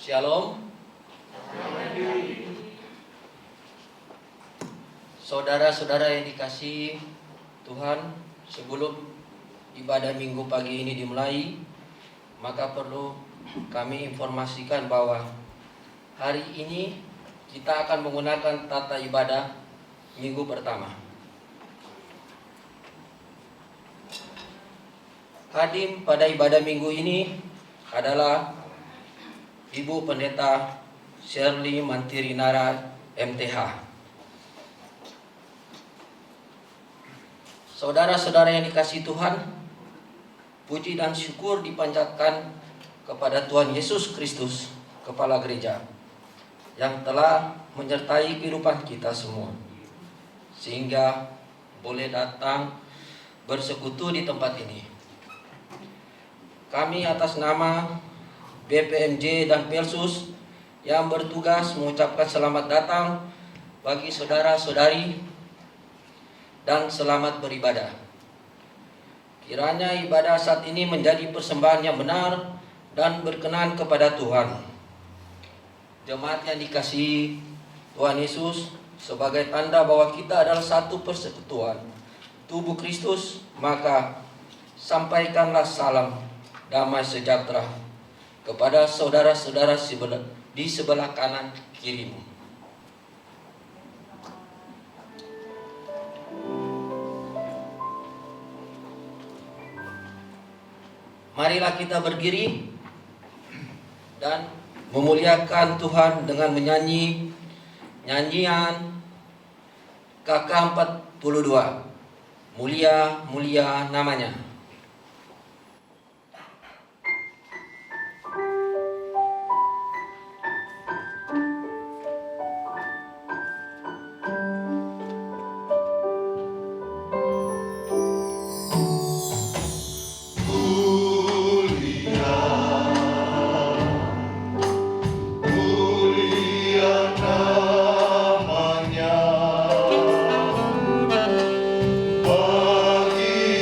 Shalom. Saudara-saudara yang dikasihi Tuhan, sebelum ibadah minggu pagi ini dimulai, maka perlu kami informasikan bahwa hari ini kita akan menggunakan tata ibadah minggu pertama. Hadim pada ibadah minggu ini adalah Ibu Pendeta Shirley Mantirinara MTH. Saudara-saudara yang dikasihi Tuhan, puji dan syukur dipanjatkan kepada Tuhan Yesus Kristus, Kepala Gereja, yang telah menyertai kehidupan kita semua, sehingga boleh datang bersekutu di tempat ini. Kami atas nama BPMJ dan Pelsus yang bertugas mengucapkan selamat datang bagi saudara-saudari dan selamat beribadah. Kiranya ibadah saat ini menjadi persembahan yang benar dan berkenan kepada Tuhan. Jemaat yang dikasihi Tuhan Yesus, sebagai tanda bahwa kita adalah satu persekutuan tubuh Kristus, maka sampaikanlah salam damai sejahtera kepada saudara-saudara di sebelah kanan kirimu. Marilah kita berdiri dan memuliakan Tuhan dengan menyanyi nyanyian KK42, Mulia Mulia Namanya. Bagi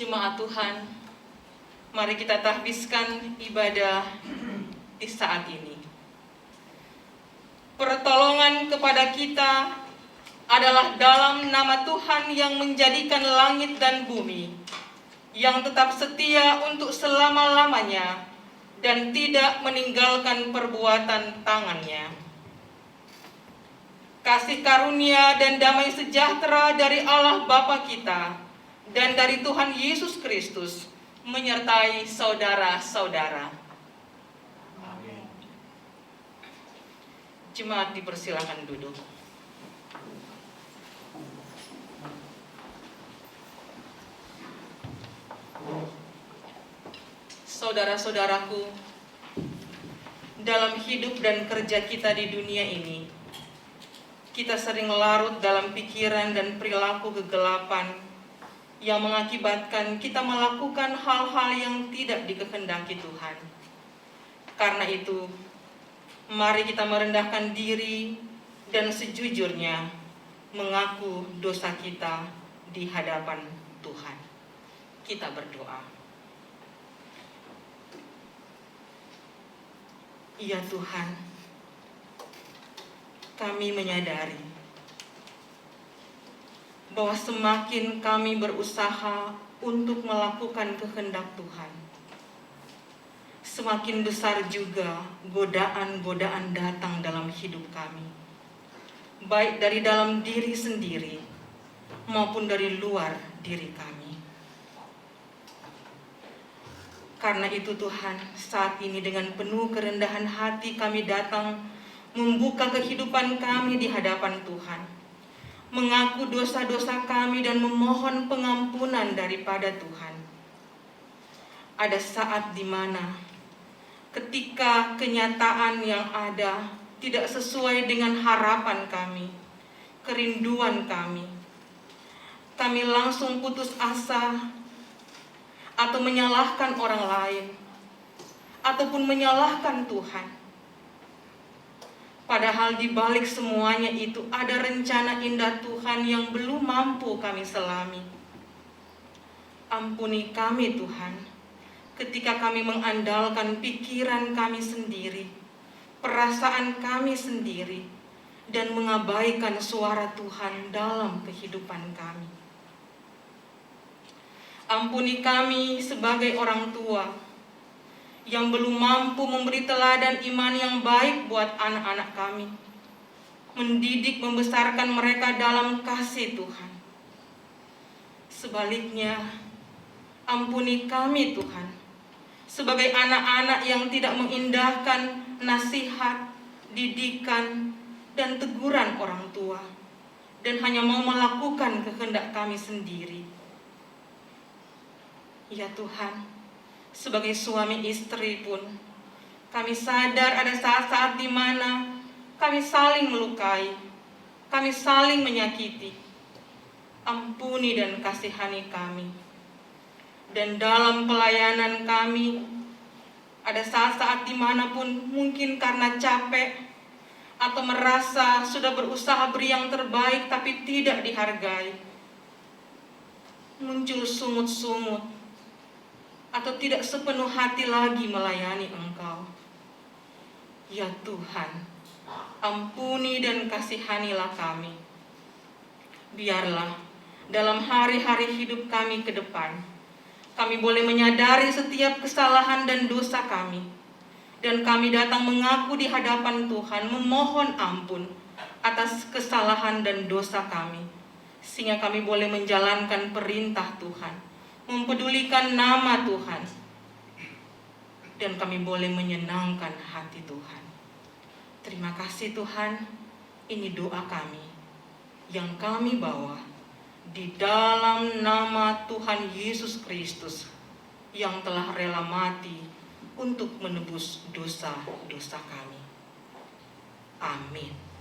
Jemaat Tuhan, mari kita tahbiskan ibadah di saat ini. Pertolongan kepada kita adalah dalam nama Tuhan yang menjadikan langit dan bumi, yang tetap setia untuk selama-lamanya dan tidak meninggalkan perbuatan tangannya. Kasih karunia dan damai sejahtera dari Allah Bapa kita dan dari Tuhan Yesus Kristus menyertai saudara-saudara. Amin. Jemaat dipersilakan duduk. Saudara-saudaraku, dalam hidup dan kerja kita di dunia ini, kita sering larut dalam pikiran dan perilaku kegelapan yang mengakibatkan kita melakukan hal-hal yang tidak dikehendaki Tuhan. Karena itu, mari kita merendahkan diri dan sejujurnya mengaku dosa kita di hadapan Tuhan. Kita berdoa. Ya Tuhan, kami menyadari bahwa semakin kami berusaha untuk melakukan kehendak Tuhan, semakin besar juga godaan-godaan datang dalam hidup kami, baik dari dalam diri sendiri maupun dari luar diri kami. Karena itu Tuhan, saat ini dengan penuh kerendahan hati kami datang membuka kehidupan kami di hadapan Tuhan, mengaku dosa-dosa kami dan memohon pengampunan daripada Tuhan. Ada saat di mana ketika kenyataan yang ada tidak sesuai dengan harapan kami, kerinduan kami langsung putus asa atau menyalahkan orang lain ataupun menyalahkan Tuhan. Padahal di balik semuanya itu ada rencana indah Tuhan yang belum mampu kami selami. Ampuni kami Tuhan, ketika kami mengandalkan pikiran kami sendiri, perasaan kami sendiri, dan mengabaikan suara Tuhan dalam kehidupan kami. Ampuni kami sebagai orang tua yang belum mampu memberi teladan iman yang baik buat anak-anak kami, mendidik membesarkan mereka dalam kasih Tuhan. Sebaliknya, ampuni kami Tuhan, sebagai anak-anak yang tidak mengindahkan nasihat, didikan, dan teguran orang tua, dan hanya mau melakukan kehendak kami sendiri. Ya Tuhan, sebagai suami istri pun, kami sadar ada saat-saat di mana kami saling melukai, kami saling menyakiti. Ampuni dan kasihani kami. Dan dalam pelayanan kami, ada saat-saat dimanapun mungkin karena capek atau merasa sudah berusaha beri yang terbaik tapi tidak dihargai, muncul sungut-sungut atau tidak sepenuh hati lagi melayani Engkau. Ya Tuhan, ampuni dan kasihanilah kami. Biarlah dalam hari-hari hidup kami ke depan, kami boleh menyadari setiap kesalahan dan dosa kami, dan kami datang mengaku di hadapan Tuhan, memohon ampun atas kesalahan dan dosa kami, sehingga kami boleh menjalankan perintah Tuhan, mempedulikan nama Tuhan, dan kami boleh menyenangkan hati Tuhan. Terima kasih Tuhan, ini doa kami yang kami bawa di dalam nama Tuhan Yesus Kristus yang telah rela mati untuk menebus dosa-dosa kami. Amin.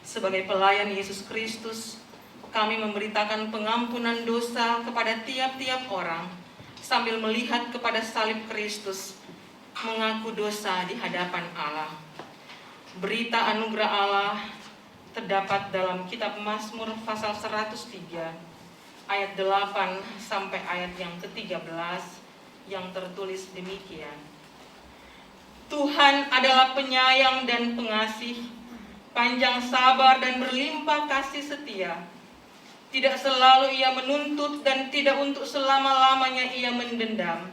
sebagai pelayan Yesus Kristus, kami memberitakan pengampunan dosa kepada tiap-tiap orang sambil melihat kepada salib Kristus, mengaku dosa di hadapan Allah. Berita anugerah Allah terdapat dalam kitab Mazmur pasal 103 ayat 8 sampai ayat yang ke-13 yang tertulis demikian. Tuhan adalah penyayang dan pengasih, panjang sabar dan berlimpah kasih setia. Tidak selalu ia menuntut dan tidak untuk selama-lamanya ia mendendam.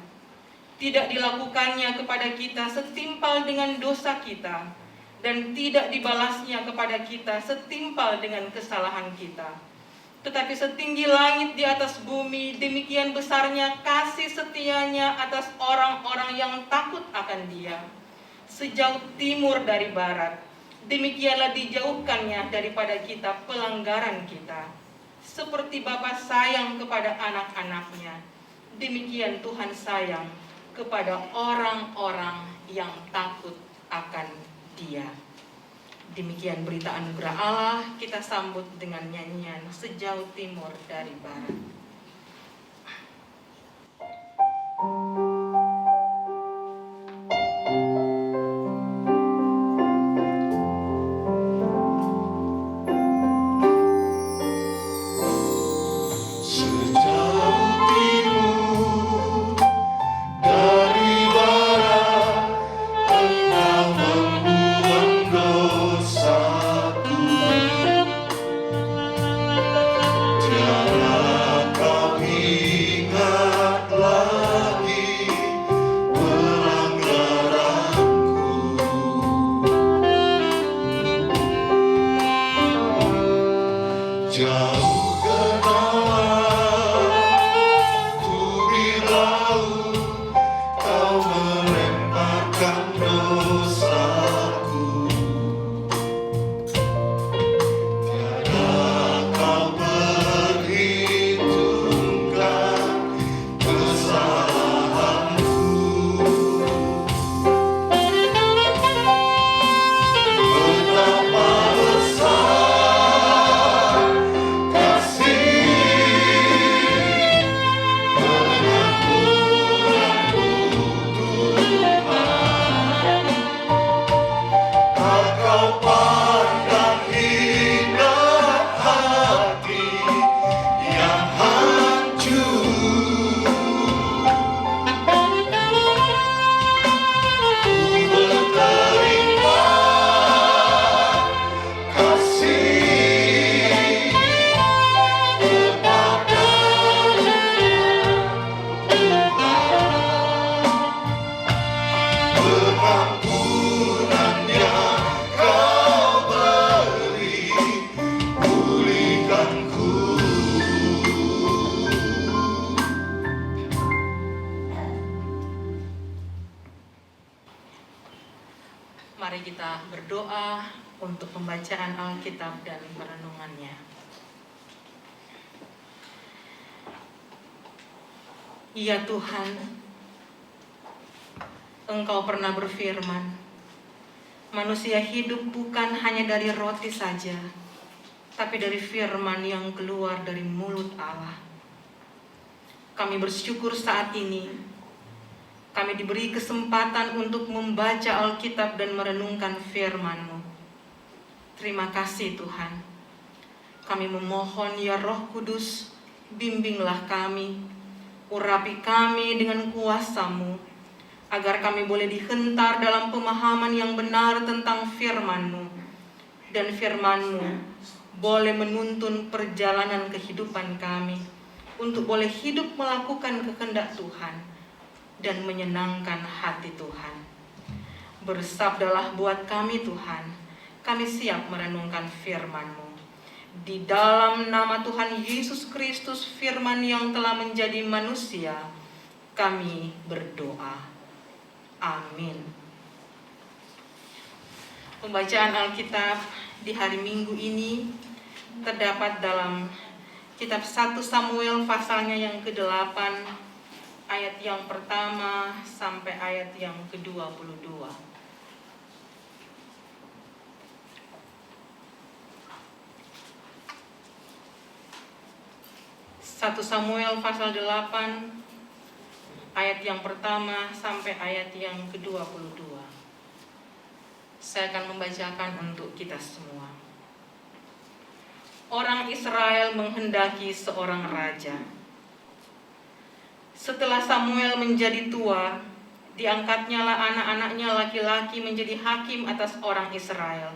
Tidak dilakukannya kepada kita setimpal dengan dosa kita, dan tidak dibalasnya kepada kita setimpal dengan kesalahan kita. Tetapi setinggi langit di atas bumi, demikian besarnya kasih setianya atas orang-orang yang takut akan Dia. Sejauh timur dari barat, demikianlah dijauhkannya daripada kita pelanggaran kita. Seperti Bapa sayang kepada anak-anaknya, demikian Tuhan sayang kepada orang-orang yang takut akan Dia. Demikian berita anugerah Allah, kita sambut dengan nyanyian Sejauh Timur dari Barat. Mari kita berdoa untuk pembacaan Alkitab dan perenungannya. Ya Tuhan, Engkau pernah berfirman, manusia hidup bukan hanya dari roti saja, tapi dari firman yang keluar dari mulut Allah. Kami bersyukur saat ini kami diberi kesempatan untuk membaca Alkitab dan merenungkan firman-Mu. Terima kasih Tuhan. Kami memohon ya Roh Kudus, bimbinglah kami, urapi kami dengan kuasa-Mu, agar kami boleh dihentar dalam pemahaman yang benar tentang firman-Mu, dan firman-Mu boleh menuntun perjalanan kehidupan kami, untuk boleh hidup melakukan kehendak Tuhan, dan menyenangkan hati Tuhan. Bersabdalah buat kami Tuhan, kami siap merenungkan firman-Mu. Di dalam nama Tuhan Yesus Kristus, firman yang telah menjadi manusia, kami berdoa. Amin. Pembacaan Alkitab di hari Minggu ini terdapat dalam kitab 1 Samuel pasalnya yang ke-8, ayat yang pertama sampai ayat yang ke-22. 1 Samuel pasal 8 ayat yang pertama sampai ayat yang ke-22. Saya akan membacakan untuk kita semua. Orang Israel menghendaki seorang raja. Setelah Samuel menjadi tua, diangkatnyalah anak-anaknya laki-laki menjadi hakim atas orang Israel.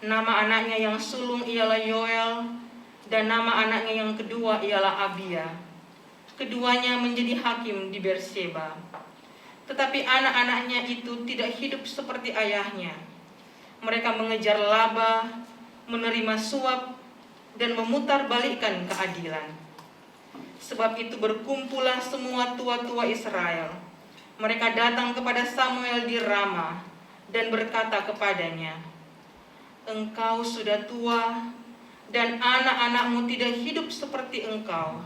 Nama anaknya yang sulung ialah Yoel, dan nama anaknya yang kedua ialah Abia. Keduanya menjadi hakim di Berseba. Tetapi anak-anaknya itu tidak hidup seperti ayahnya. Mereka mengejar laba, menerima suap, dan memutarbalikkan keadilan. Sebab itu berkumpullah semua tua-tua Israel. Mereka datang kepada Samuel di Rama dan berkata kepadanya, "Engkau sudah tua, dan anak-anakmu tidak hidup seperti engkau.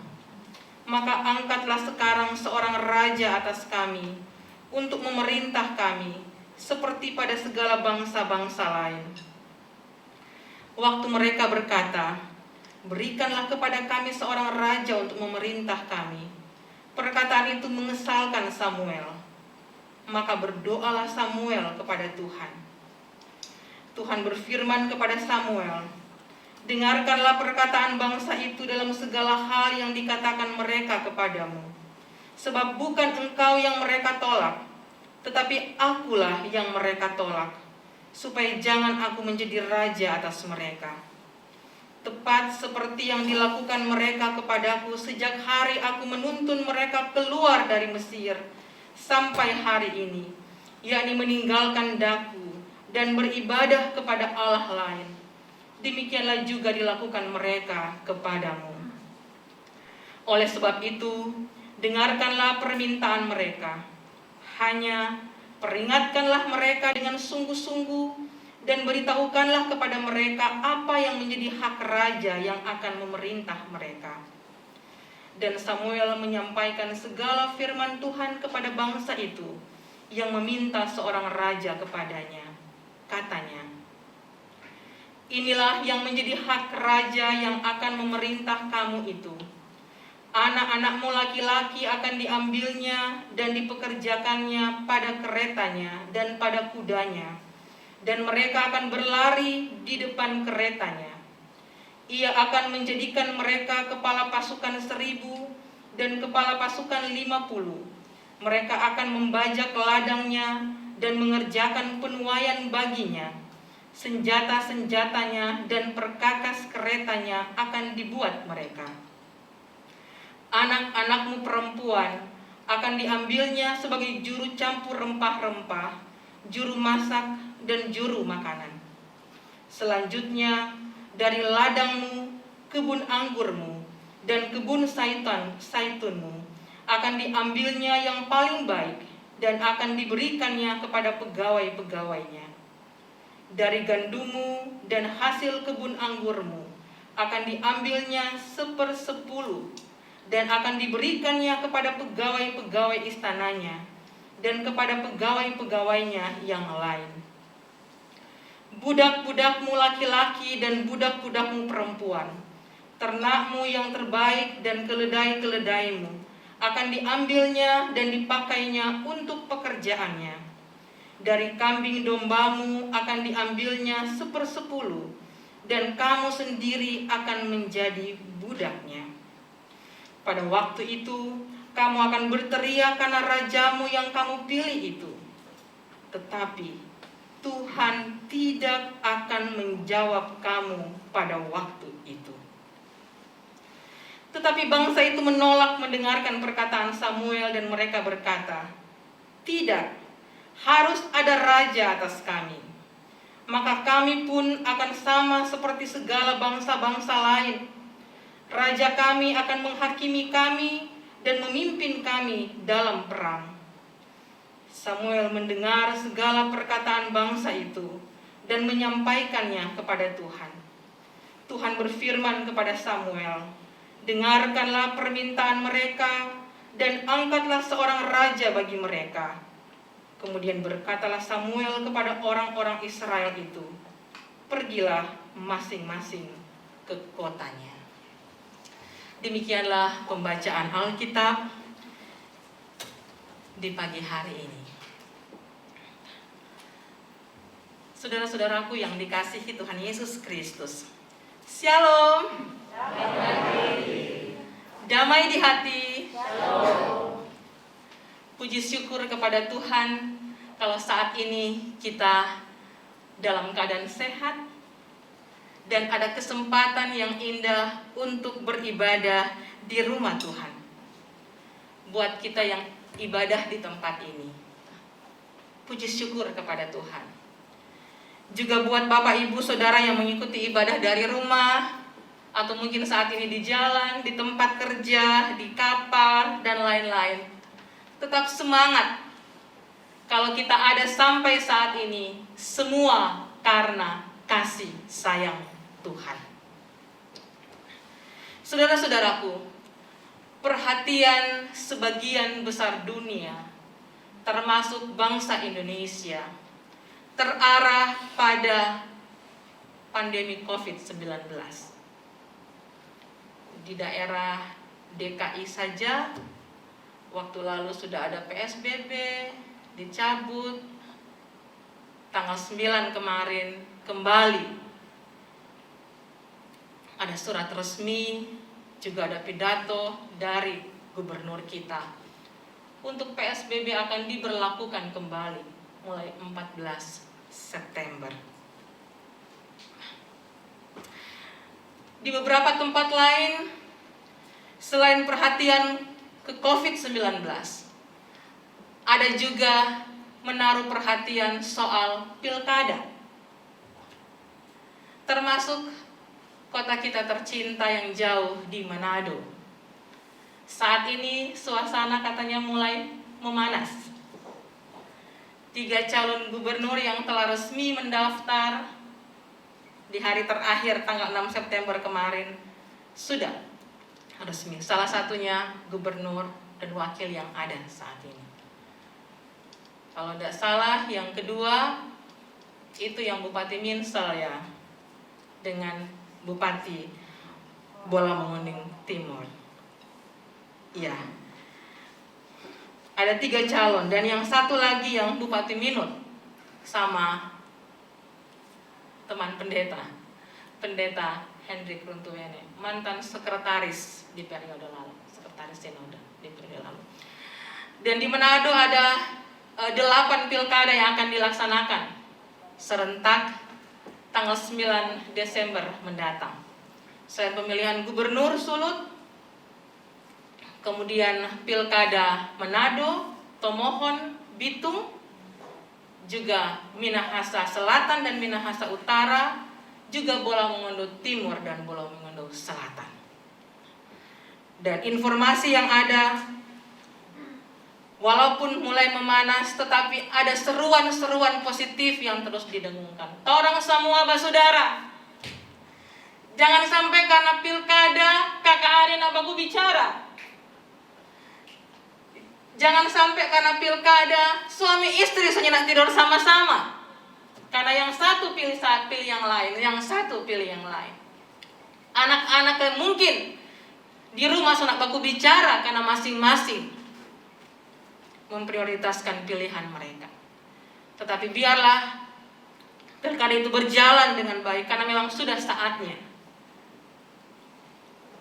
Maka angkatlah sekarang seorang raja atas kami, untuk memerintah kami, seperti pada segala bangsa-bangsa lain." Waktu mereka berkata, "Berikanlah kepada kami seorang raja untuk memerintah kami," perkataan itu mengesalkan Samuel. Maka berdoalah Samuel kepada Tuhan. Tuhan berfirman kepada Samuel, "Dengarkanlah perkataan bangsa itu dalam segala hal yang dikatakan mereka kepadamu. Sebab bukan engkau yang mereka tolak, tetapi akulah yang mereka tolak, supaya jangan aku menjadi raja atas mereka. Tepat seperti yang dilakukan mereka kepadaku sejak hari aku menuntun mereka keluar dari Mesir sampai hari ini, yakni meninggalkan daku dan beribadah kepada Allah lain. Demikianlah juga dilakukan mereka kepadamu. Oleh sebab itu, dengarkanlah permintaan mereka. Hanya peringatkanlah mereka dengan sungguh-sungguh dan beritahukanlah kepada mereka apa yang menjadi hak raja yang akan memerintah mereka." Dan Samuel menyampaikan segala firman Tuhan kepada bangsa itu yang meminta seorang raja kepadanya. Katanya, "Inilah yang menjadi hak raja yang akan memerintah kamu itu. Anak-anakmu laki-laki akan diambilnya dan dipekerjakannya pada keretanya dan pada kudanya, dan mereka akan berlari di depan keretanya. Ia akan menjadikan mereka kepala pasukan 1.000 dan kepala pasukan 50. Mereka akan membajak ladangnya dan mengerjakan penuaian baginya. Senjata-senjatanya dan perkakas keretanya akan dibuat mereka. Anak-anakmu perempuan akan diambilnya sebagai juru campur rempah-rempah, juru masak, dan juru makanan. Selanjutnya, dari ladangmu, kebun anggurmu, dan kebun saitunmu akan diambilnya yang paling baik dan akan diberikannya kepada pegawai-pegawainya. Dari gandummu dan hasil kebun anggurmu akan diambilnya 1/10 dan akan diberikannya kepada pegawai-pegawai istananya dan kepada pegawai-pegawainya yang lain. Budak-budakmu laki-laki dan budak-budakmu perempuan, ternakmu yang terbaik dan keledai-keledaimu akan diambilnya dan dipakainya untuk pekerjaannya. Dari kambing dombamu akan diambilnya 1/10 dan kamu sendiri akan menjadi budaknya. Pada waktu itu, kamu akan berteriak karena rajamu yang kamu pilih itu. Tetapi Tuhan tidak akan menjawab kamu pada waktu itu." Tetapi bangsa itu menolak mendengarkan perkataan Samuel dan mereka berkata, "Tidak, harus ada raja atas kami. Maka kami pun akan sama seperti segala bangsa-bangsa lain. Raja kami akan menghakimi kami dan memimpin kami dalam perang." Samuel mendengar segala perkataan bangsa itu dan menyampaikannya kepada Tuhan. Tuhan berfirman kepada Samuel, "Dengarkanlah permintaan mereka dan angkatlah seorang raja bagi mereka." Kemudian berkatalah Samuel kepada orang-orang Israel itu, "Pergilah masing-masing ke kotanya." Demikianlah pembacaan Alkitab di pagi hari ini. Saudara-saudaraku yang dikasihi Tuhan Yesus Kristus, Shalom. Damai di hati. Puji syukur kepada Tuhan kalau saat ini kita dalam keadaan sehat dan ada kesempatan yang indah untuk beribadah di rumah Tuhan. Buat kita yang ibadah di tempat ini, puji syukur kepada Tuhan. Juga buat Bapak Ibu Saudara yang mengikuti ibadah dari rumah, atau mungkin saat ini di jalan, di tempat kerja, di kapal, dan lain-lain. Tetap semangat. Kalau kita ada sampai saat ini, semua karena kasih sayang Tuhan. Saudara-saudaraku, perhatian sebagian besar dunia, termasuk bangsa Indonesia, terarah pada pandemi COVID-19. Di daerah DKI saja, waktu lalu sudah ada PSBB, dicabut, tanggal 9 kemarin kembali ada surat resmi, juga ada pidato dari gubernur kita untuk PSBB akan diberlakukan kembali mulai 14 September. Di beberapa tempat lain, selain perhatian ke COVID-19, ada juga menaruh perhatian soal pilkada. Termasuk kota kita tercinta yang jauh di Manado. Saat ini suasana katanya mulai memanas. 3 calon gubernur yang telah resmi mendaftar di hari terakhir tanggal 6 September kemarin sudah resmi. Salah satunya gubernur dan wakil yang ada saat ini. Kalau tidak salah, yang kedua itu yang Bupati Minsel ya, dengan Bupati Bola Menguning Timur. Ya, ada 3 calon dan yang satu lagi yang Bupati Minut sama teman pendeta Hendrik Runtuwene, mantan sekretaris di periode lalu, sekretaris sinode di periode lalu. Dan di Manado ada 8 pilkada yang akan dilaksanakan serentak tanggal 9 Desember mendatang. Selain pemilihan gubernur Sulut, kemudian pilkada Manado, Tomohon, Bitung, juga Minahasa Selatan dan Minahasa Utara, juga Bola Mongondo Timur dan Bola Mongondo Selatan. Dan informasi yang ada, walaupun mulai memanas, tetapi ada seruan-seruan positif yang terus didengungkan. Torang semua basudara, jangan sampai karena pilkada kakak Arin abaku bicara. Jangan sampai karena pilkada suami istri senyenak tidur sama-sama. Karena yang satu pilih yang lain, yang satu pilih yang lain. Anak-anak yang mungkin di rumah sonak baku bicara karena masing-masing memprioritaskan pilihan mereka. Tetapi biarlah pilkada itu berjalan dengan baik karena memang sudah saatnya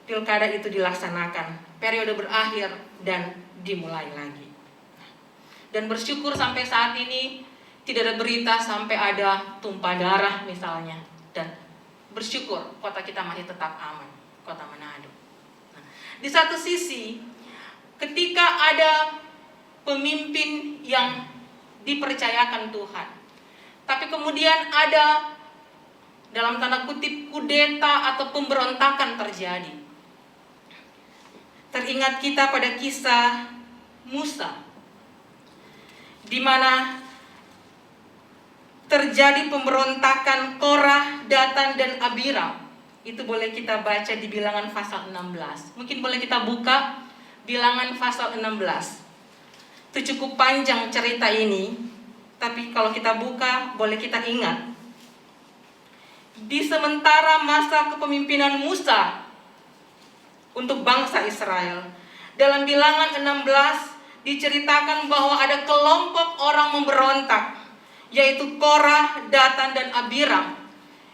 pilkada itu dilaksanakan, periode berakhir dan dimulai lagi. Dan bersyukur sampai saat ini tidak ada berita sampai ada tumpah darah misalnya, dan bersyukur kota kita masih tetap aman, kota Manado. Nah, di satu sisi ketika ada pemimpin yang dipercayakan Tuhan, tapi kemudian ada dalam tanda kutip kudeta atau pemberontakan terjadi. Teringat kita pada kisah Musa, di mana terjadi pemberontakan Korah, Datan, dan Abiram. Itu boleh kita baca di Bilangan pasal 16. Mungkin boleh kita buka Bilangan pasal 16. Itu cukup panjang cerita ini, tapi kalau kita buka boleh kita ingat. Di sementara masa kepemimpinan Musa, untuk bangsa Israel. Dalam Bilangan 16 diceritakan bahwa ada kelompok orang memberontak, yaitu Korah, Datan, dan Abiram,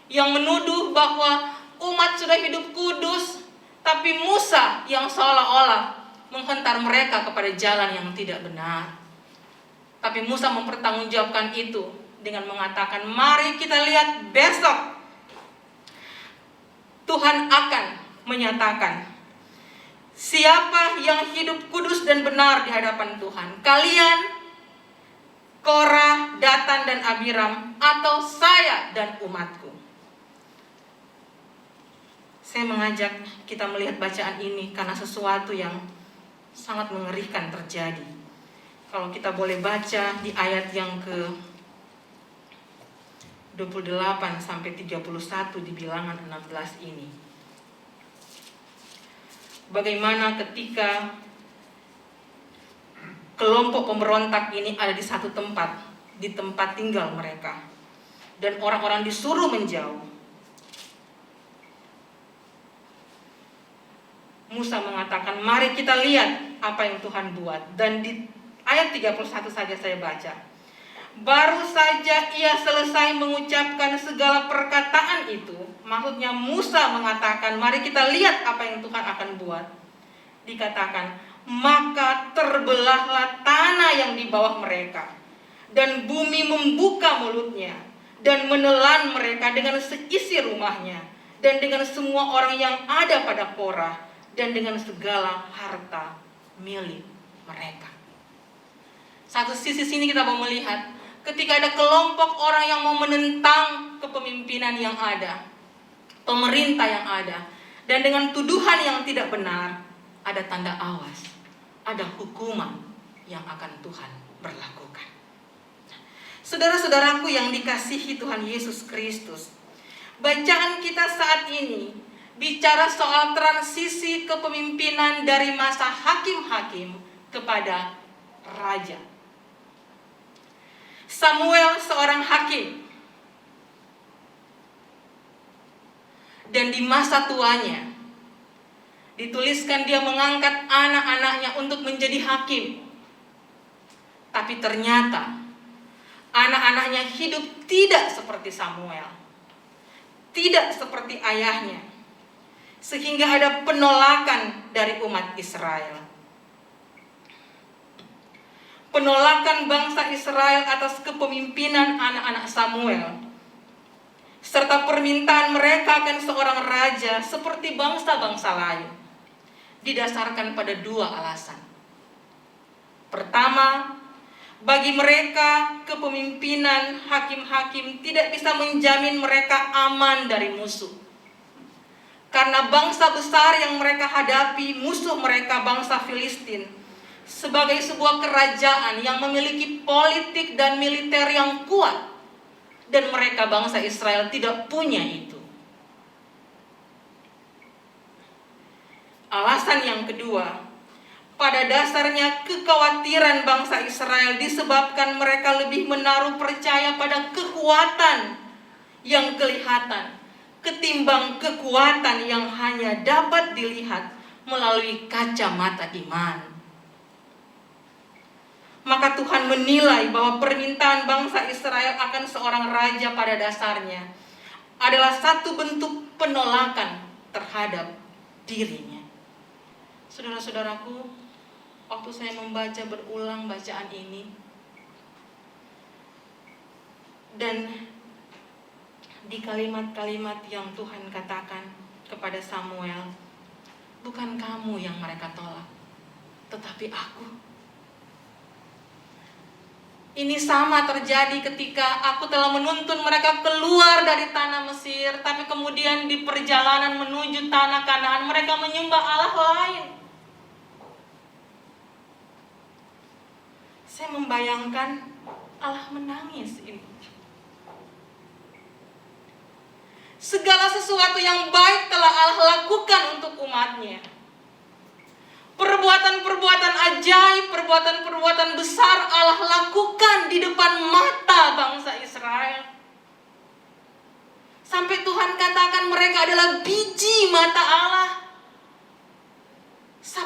yang menuduh bahwa umat sudah hidup kudus, tapi Musa yang seolah-olah menghentar mereka kepada jalan yang tidak benar. Tapi Musa mempertanggungjawabkan itu dengan mengatakan, mari kita lihat besok Tuhan akan menyatakan siapa yang hidup kudus dan benar di hadapan Tuhan. Kalian, Korah, Datan, dan Abiram, atau saya dan umatku. Saya mengajak kita melihat bacaan ini karena sesuatu yang sangat mengerikan terjadi. Kalau kita boleh baca di ayat yang ke 28 sampai 31 di Bilangan 16 ini. Bagaimana ketika kelompok pemberontak ini ada di satu tempat, di tempat tinggal mereka, dan orang-orang disuruh menjauh. Musa mengatakan, mari kita lihat apa yang Tuhan buat. Dan di ayat 31 saja saya baca. Baru saja ia selesai mengucapkan segala perkataan itu, maksudnya Musa mengatakan, mari kita lihat apa yang Tuhan akan buat. Dikatakan, maka terbelahlah tanah yang di bawah mereka, dan bumi membuka mulutnya, dan menelan mereka dengan seisi rumahnya, dan dengan semua orang yang ada pada Korah, dan dengan segala harta milik mereka. Satu sisi sini kita mau melihat ketika ada kelompok orang yang mau menentang kepemimpinan yang ada, pemerintah yang ada, dan dengan tuduhan yang tidak benar, ada tanda awas, ada hukuman yang akan Tuhan berlakukan. Saudara-saudaraku yang dikasihi Tuhan Yesus Kristus, bacaan kita saat ini bicara soal transisi kepemimpinan dari masa hakim-hakim kepada raja. Samuel seorang hakim, dan di masa tuanya dituliskan dia mengangkat anak-anaknya untuk menjadi hakim. Tapi ternyata anak-anaknya hidup tidak seperti Samuel, tidak seperti ayahnya, sehingga ada penolakan dari umat Israel. Penolakan bangsa Israel atas kepemimpinan anak-anak Samuel, serta permintaan mereka akan seorang raja seperti bangsa-bangsa lain, didasarkan pada dua alasan. Pertama, bagi mereka kepemimpinan hakim-hakim tidak bisa menjamin mereka aman dari musuh. Karena bangsa besar yang mereka hadapi, musuh mereka bangsa Filistin, sebagai sebuah kerajaan yang memiliki politik dan militer yang kuat, dan mereka bangsa Israel tidak punya itu. Alasan yang kedua, pada dasarnya kekhawatiran bangsa Israel disebabkan mereka lebih menaruh percaya pada kekuatan yang kelihatan ketimbang kekuatan yang hanya dapat dilihat melalui kacamata iman. Maka Tuhan menilai bahwa permintaan bangsa Israel akan seorang raja pada dasarnya adalah satu bentuk penolakan terhadap dirinya. Saudara-saudaraku, waktu saya membaca berulang bacaan ini, dan di kalimat-kalimat yang Tuhan katakan kepada Samuel, bukan kamu yang mereka tolak, tetapi aku. Ini sama terjadi ketika aku telah menuntun mereka keluar dari tanah Mesir, tapi kemudian di perjalanan menuju tanah Kanaan mereka menyembah Allah lain. Saya membayangkan Allah menangis ini. Segala sesuatu yang baik telah Allah lakukan untuk umatnya. Perbuatan-perbuatan ajaib, perbuatan-perbuatan besar Allah lakukan di depan mata bangsa Israel. Sampai Tuhan katakan mereka adalah biji mata Allah.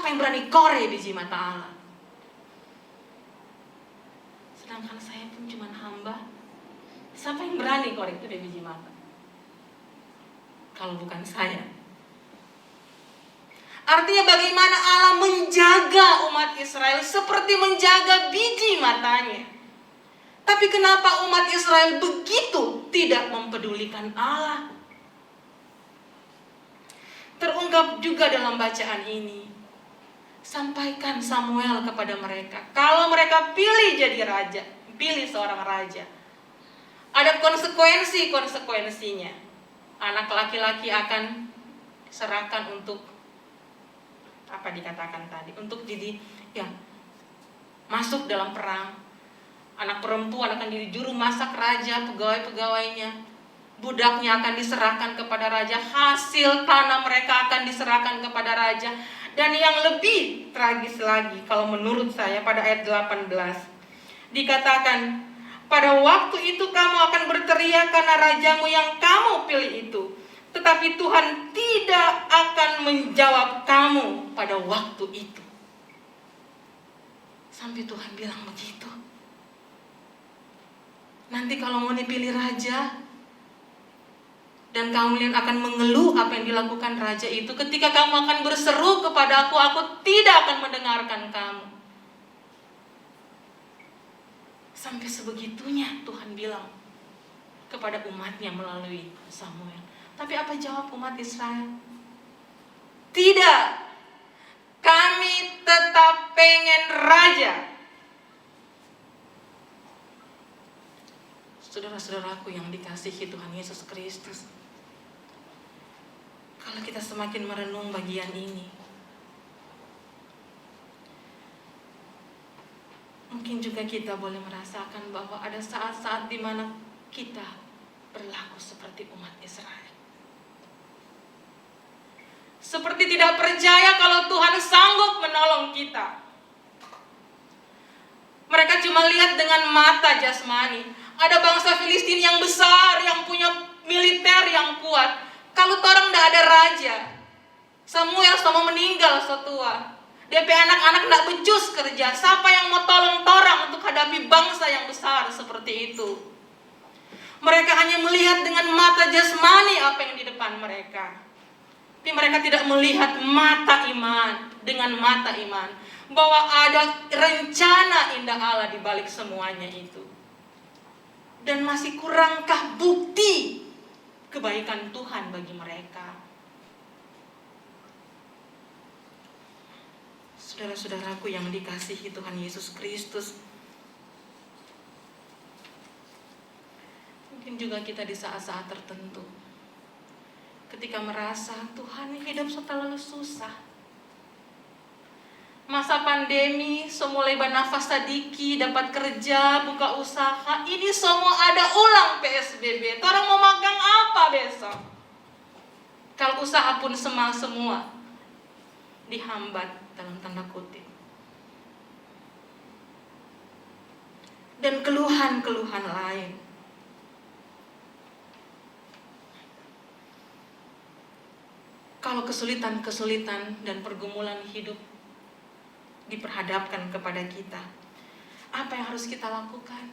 Siapa yang berani korek biji mata Allah? Sedangkan saya pun cuma hamba. Siapa yang berani korek itu dari biji mata? Kalau bukan saya. Artinya bagaimana Allah menjaga umat Israel seperti menjaga biji matanya. Tapi kenapa umat Israel begitu tidak mempedulikan Allah? Terungkap juga dalam bacaan ini. Sampaikan Samuel kepada mereka, kalau mereka pilih jadi raja, pilih seorang raja, ada konsekuensinya. Anak laki-laki akan serahkan untuk apa dikatakan tadi, untuk jadi masuk dalam perang. Anak perempuan akan jadi juru masak raja, pegawai-pegawainya. Budaknya akan diserahkan kepada raja, hasil tanah mereka akan diserahkan kepada raja. Dan yang lebih tragis lagi, kalau menurut saya, pada ayat 18 dikatakan, pada waktu itu kamu akan berteriak karena rajamu yang kamu pilih itu, tetapi Tuhan tidak akan menjawab kamu pada waktu itu. Sampai Tuhan bilang begitu. Nanti kalau mau dipilih raja, dan kamu lihat akan mengeluh apa yang dilakukan raja itu, ketika kamu akan berseru kepada aku tidak akan mendengarkan kamu. Sampai sebegitunya Tuhan bilang kepada umatnya melalui Samuel. Tapi apa jawab umat Israel? Tidak, kami tetap pengen raja. Saudara-saudaraku yang dikasihi Tuhan Yesus Kristus, kalau kita semakin merenung bagian ini, mungkin juga kita boleh merasakan bahwa ada saat-saat di mana kita berlaku seperti umat Israel. Seperti tidak percaya kalau Tuhan sanggup menolong kita. Mereka cuma lihat dengan mata jasmani. Ada bangsa Filistin yang besar, yang punya militer yang kuat. Kalau torang tidak ada raja, Samuel sama meninggal setua. DP anak-anak tidak becus kerja. Siapa yang mau tolong torang untuk hadapi bangsa yang besar seperti itu? Mereka hanya melihat dengan mata jasmani apa yang di depan mereka. Tapi mereka tidak melihat mata iman, dengan mata iman, bahwa ada rencana indah Allah di balik semuanya itu. Dan masih kurangkah bukti kebaikan Tuhan bagi mereka? Saudara-saudaraku yang dikasihi Tuhan Yesus Kristus, mungkin juga kita di saat-saat tertentu, ketika merasa Tuhan hidup terlalu susah. Masa pandemi, semua lebar nafas sadiki, dapat kerja, buka usaha, ini semua ada ulang PSBB. Orang mau magang apa besok? Kalau usaha pun semua dihambat dalam tanda kutip. Dan keluhan-keluhan lain. Kalau kesulitan-kesulitan dan pergumulan hidup diperhadapkan kepada kita, apa yang harus kita lakukan?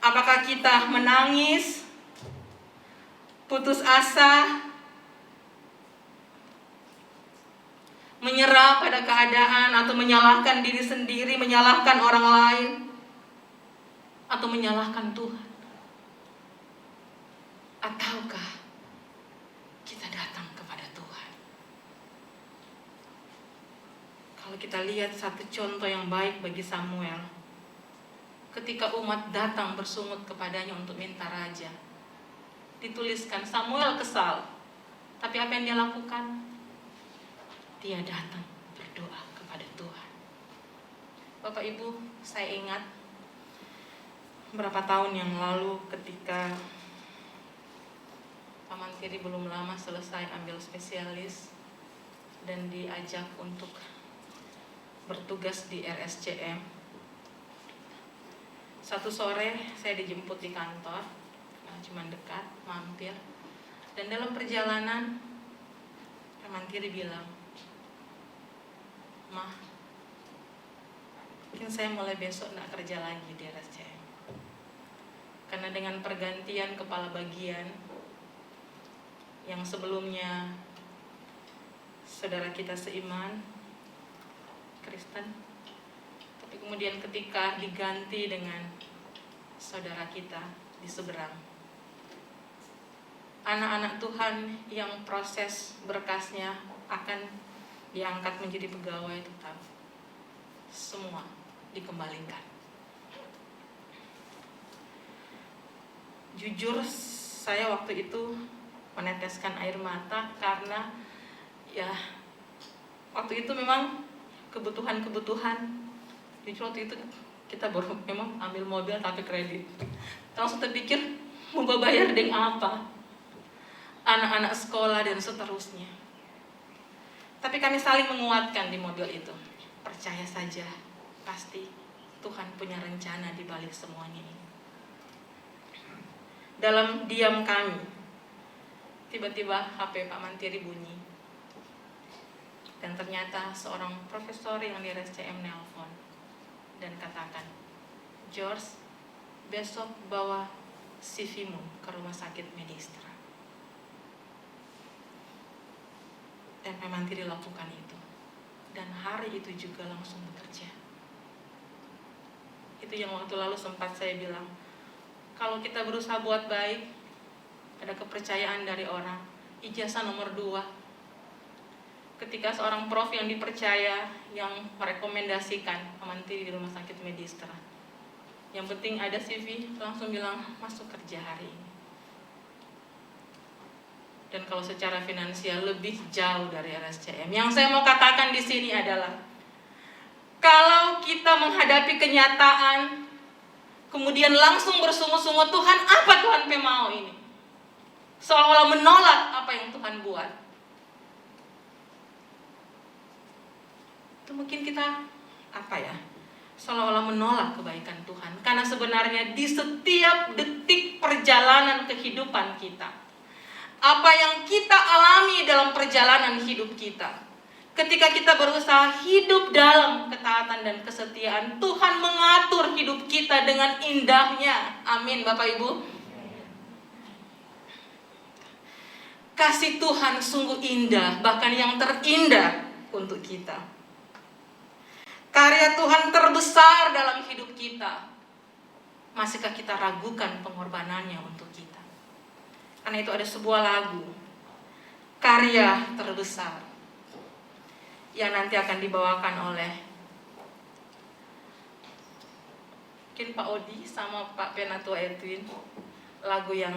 Apakah kita menangis, putus asa, menyerah pada keadaan, atau menyalahkan diri sendiri, menyalahkan orang lain, atau menyalahkan Tuhan? Ataukah kita datang kepada Tuhan? Kalau kita lihat satu contoh yang baik bagi Samuel, ketika umat datang bersungut kepadanya untuk minta raja, dituliskan Samuel kesal, tapi apa yang dia lakukan? Dia datang berdoa kepada Tuhan. Bapak Ibu, saya ingat berapa tahun yang lalu ketika Paman Tiri belum lama selesai ambil spesialis dan diajak untuk bertugas di RSCM. Satu sore saya dijemput di kantor, cuma dekat, mampir. Dan dalam perjalanan Paman Tiri bilang, Ma, mungkin saya mulai besok nggak kerja lagi di RSCM. Karena dengan pergantian kepala bagian yang sebelumnya saudara kita seiman, Kristen, tapi kemudian ketika diganti dengan saudara kita di seberang, anak-anak Tuhan yang proses berkasnya akan diangkat menjadi pegawai tetap, semua dikembalikan. Jujur, saya waktu itu meneteskan air mata karena ya waktu itu memang kebutuhan. Jujur waktu itu kita baru memang ambil mobil tapi kredit. Langsung terpikir mau bayar dengan apa? Anak-anak sekolah dan seterusnya. Tapi kami saling menguatkan di mobil itu. Percaya saja, pasti Tuhan punya rencana di balik semuanya ini. Dalam diam kami, tiba-tiba HP Pak Mantiri bunyi. Dan ternyata seorang profesor yang di RSCM nelpon dan katakan, George, besok bawa CV-mu ke rumah sakit Medistra. Dan Pak Mantiri lakukan itu. Dan hari itu juga langsung bekerja. Itu yang waktu lalu sempat saya bilang, kalau kita berusaha buat baik, ada kepercayaan dari orang. Ijazah nomor 2. Ketika seorang prof yang dipercaya, yang merekomendasikan Pak Mantiri di rumah sakit Medistra, yang penting ada CV, langsung bilang masuk kerja hari ini. Dan kalau secara finansial lebih jauh dari RSCM. Yang saya mau katakan di sini adalah, kalau kita menghadapi kenyataan, kemudian langsung bersungut-sungut, Tuhan apa Tuhan mau ini? Seolah-olah menolak apa yang Tuhan buat. Itu mungkin kita seolah-olah menolak kebaikan Tuhan. Karena sebenarnya di setiap detik perjalanan kehidupan kita, apa yang kita alami dalam perjalanan hidup kita, ketika kita berusaha hidup dalam ketaatan dan kesetiaan, Tuhan mengatur hidup kita dengan indahnya. Amin, Bapak Ibu. Kasih Tuhan sungguh indah, bahkan yang terindah untuk kita. Karya Tuhan terbesar dalam hidup kita. Masihkah kita ragukan pengorbanannya untuk kita? Karena itu ada sebuah lagu, karya terbesar, yang nanti akan dibawakan oleh mungkin Pak Odi sama Pak Penatua Edwin. Lagu yang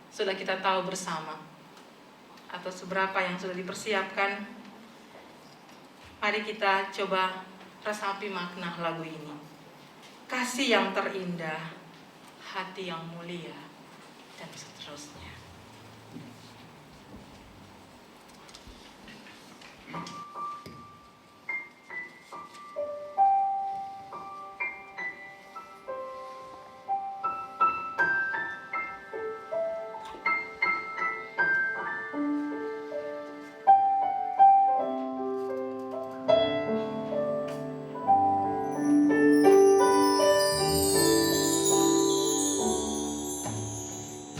sudah kita tahu bersama, atau seberapa yang sudah dipersiapkan. Mari kita coba resapi makna lagu ini. Kasih yang terindah, hati yang mulia, dan seterusnya.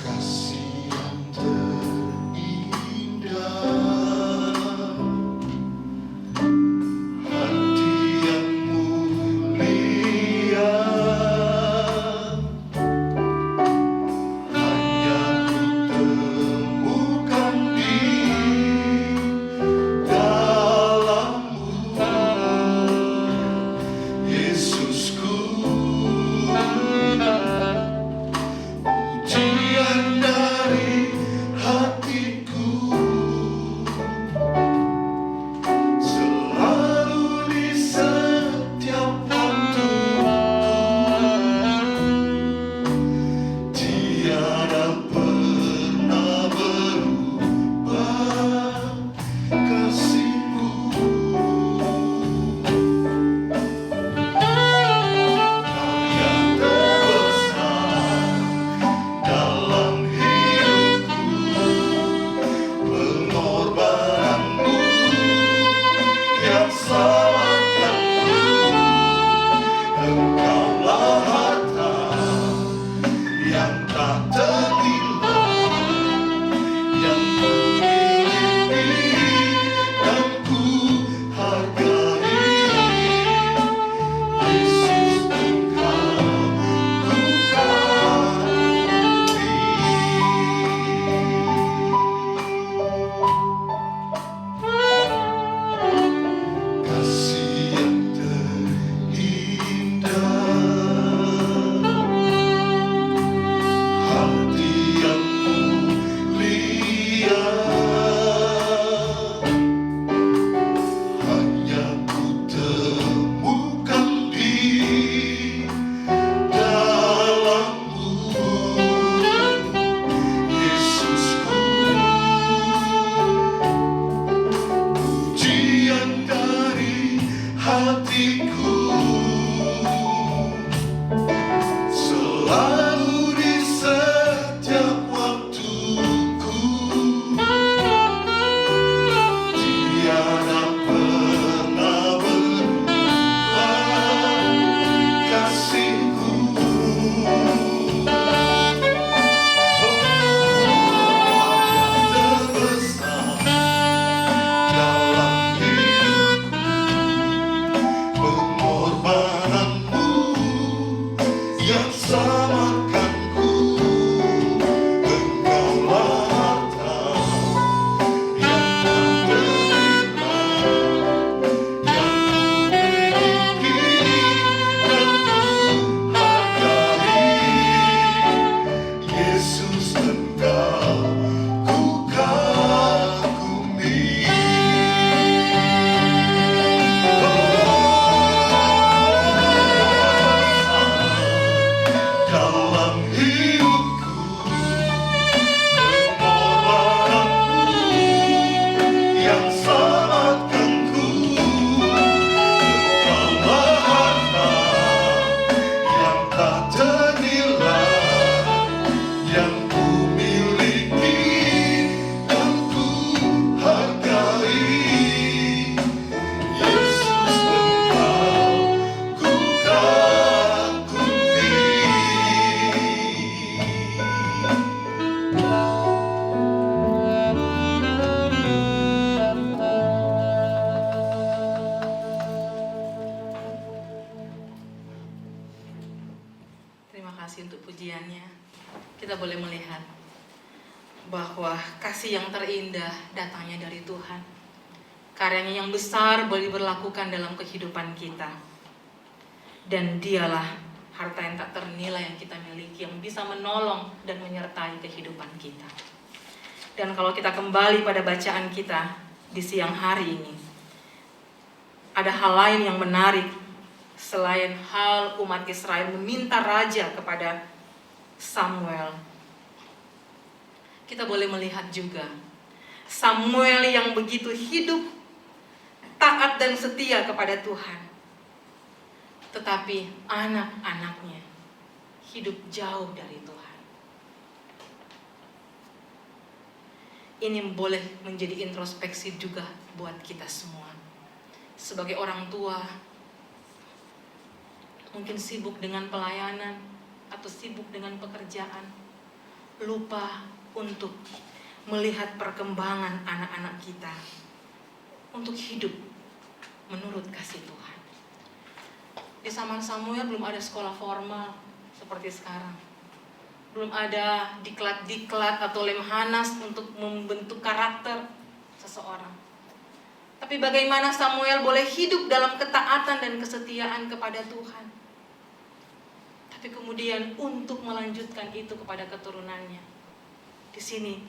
Kasih kita boleh melihat bahwa kasih yang terindah datangnya dari Tuhan. Karyanya yang besar boleh diberlakukan dalam kehidupan kita. Dan dialah harta yang tak ternilai yang kita miliki, yang bisa menolong dan menyertai kehidupan kita. Dan kalau kita kembali pada bacaan kita di siang hari ini, ada hal lain yang menarik selain hal umat Israel meminta raja kepada Samuel. Kita boleh melihat juga Samuel yang begitu hidup, taat dan setia kepada Tuhan. Tetapi anak-anaknya hidup jauh dari Tuhan. Ini boleh menjadi introspeksi juga buat kita semua. Sebagai orang tua, mungkin sibuk dengan pelayanan atau sibuk dengan pekerjaan, lupa untuk melihat perkembangan anak-anak kita untuk hidup menurut kasih Tuhan. Di zaman Samuel belum ada sekolah formal seperti sekarang. Belum ada diklat-diklat atau lemhanas untuk membentuk karakter seseorang. Tapi bagaimana Samuel boleh hidup dalam ketaatan dan kesetiaan kepada Tuhan. Tapi kemudian untuk melanjutkan itu kepada keturunannya. Di sini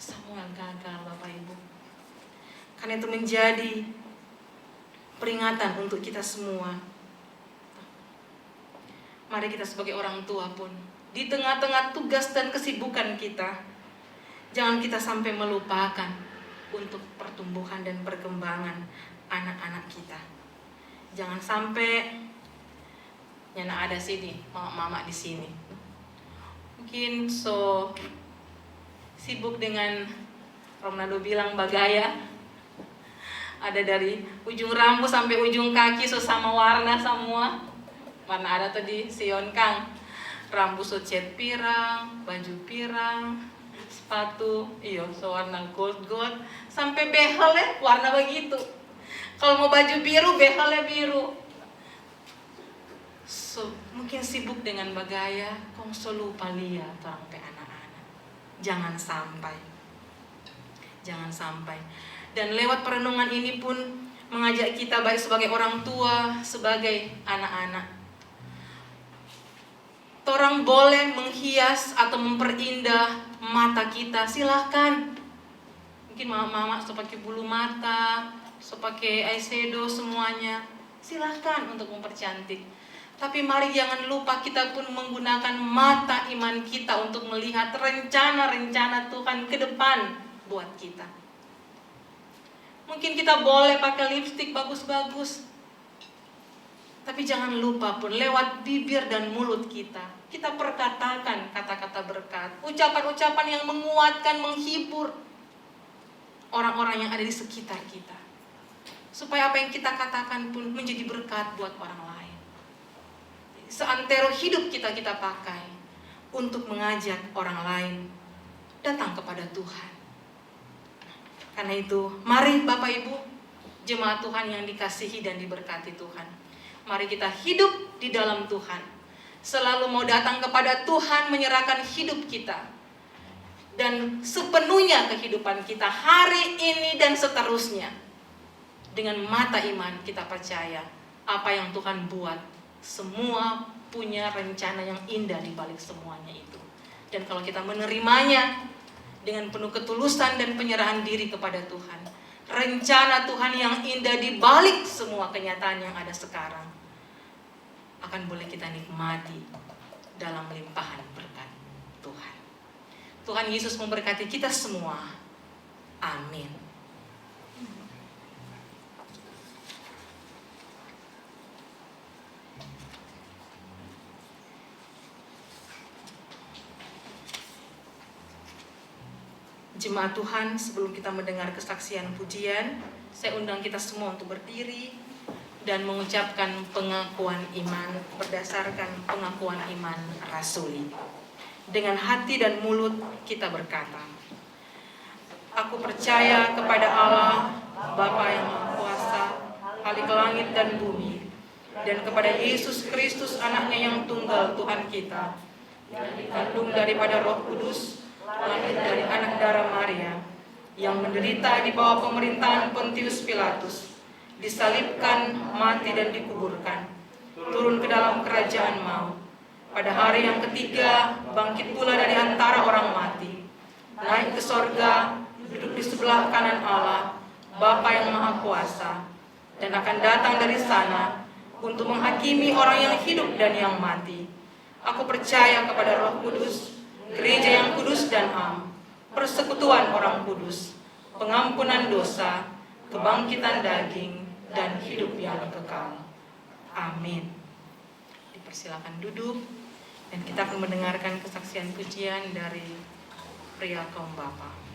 Samuel gagal, Bapak Ibu. Karena itu menjadi peringatan untuk kita semua. Mari kita sebagai orang tua pun, di tengah-tengah tugas dan kesibukan kita, jangan kita sampai melupakan untuk pertumbuhan dan perkembangan anak-anak kita. Jangan sampai nyana ada sini, mama di sini. Mungkin sibuk dengan Ronaldo bilang bagaya. Ada dari ujung rambut sampai ujung kaki sama warna semua. Warna ada tadi Sion Kang. Rambut cat pirang, baju pirang, sepatu warna gold sampai behelnya warna begitu. Kalau mau baju biru, behelnya biru. Mungkin sibuk dengan bagaya, kongso lupa lihat sampai anak-anak. Jangan sampai. Dan lewat perenungan ini pun mengajak kita baik sebagai orang tua, sebagai anak-anak. Orang boleh menghias atau memperindah mata kita, silahkan. Mungkin mama pakai bulu mata, pakai eyeshadow semuanya, silahkan untuk mempercantik. Tapi mari jangan lupa kita pun menggunakan mata iman kita untuk melihat rencana-rencana Tuhan ke depan buat kita. Mungkin kita boleh pakai lipstik bagus-bagus, tapi jangan lupa pun lewat bibir dan mulut kita perkatakan kata-kata berkat, ucapan-ucapan yang menguatkan, menghibur orang-orang yang ada di sekitar kita. Supaya apa yang kita katakan pun menjadi berkat buat orang lain. Seantero hidup kita pakai untuk mengajak orang lain datang kepada Tuhan. Karena itu, mari Bapak Ibu, jemaat Tuhan yang dikasihi dan diberkati Tuhan. Mari kita hidup di dalam Tuhan. Selalu mau datang kepada Tuhan, menyerahkan hidup kita. Dan sepenuhnya kehidupan kita hari ini dan seterusnya. Dengan mata iman kita percaya apa yang Tuhan buat. Semua punya rencana yang indah di balik semuanya itu. Dan kalau kita menerimanya dengan penuh ketulusan dan penyerahan diri kepada Tuhan, rencana Tuhan yang indah di balik semua kenyataan yang ada sekarang akan boleh kita nikmati dalam limpahan berkat Tuhan. Tuhan Yesus memberkati kita semua. Amin. Jemaat Tuhan, sebelum kita mendengar kesaksian pujian, saya undang kita semua untuk berdiri dan mengucapkan pengakuan iman berdasarkan pengakuan iman rasuli. Dengan hati dan mulut kita berkata, aku percaya kepada Allah, Bapa yang Maha Kuasa, Khalik langit dan bumi, dan kepada Yesus Kristus anaknya yang tunggal Tuhan kita, dikandung daripada Roh Kudus, lahir dari anak darah Maria, yang menderita di bawah pemerintahan Pontius Pilatus, disalibkan, mati dan dikuburkan, turun ke dalam kerajaan maut. Pada hari yang ketiga, bangkit pula dari antara orang mati, naik ke sorga, duduk di sebelah kanan Allah, Bapa yang Maha Kuasa, dan akan datang dari sana untuk menghakimi orang yang hidup dan yang mati. Aku percaya kepada Roh Kudus, gereja yang kudus dan am, persekutuan orang kudus, pengampunan dosa, kebangkitan daging, dan hidup yang kekal. Amin. Dipersilakan duduk, dan kita akan mendengarkan kesaksian pujian dari pria kaum Bapa.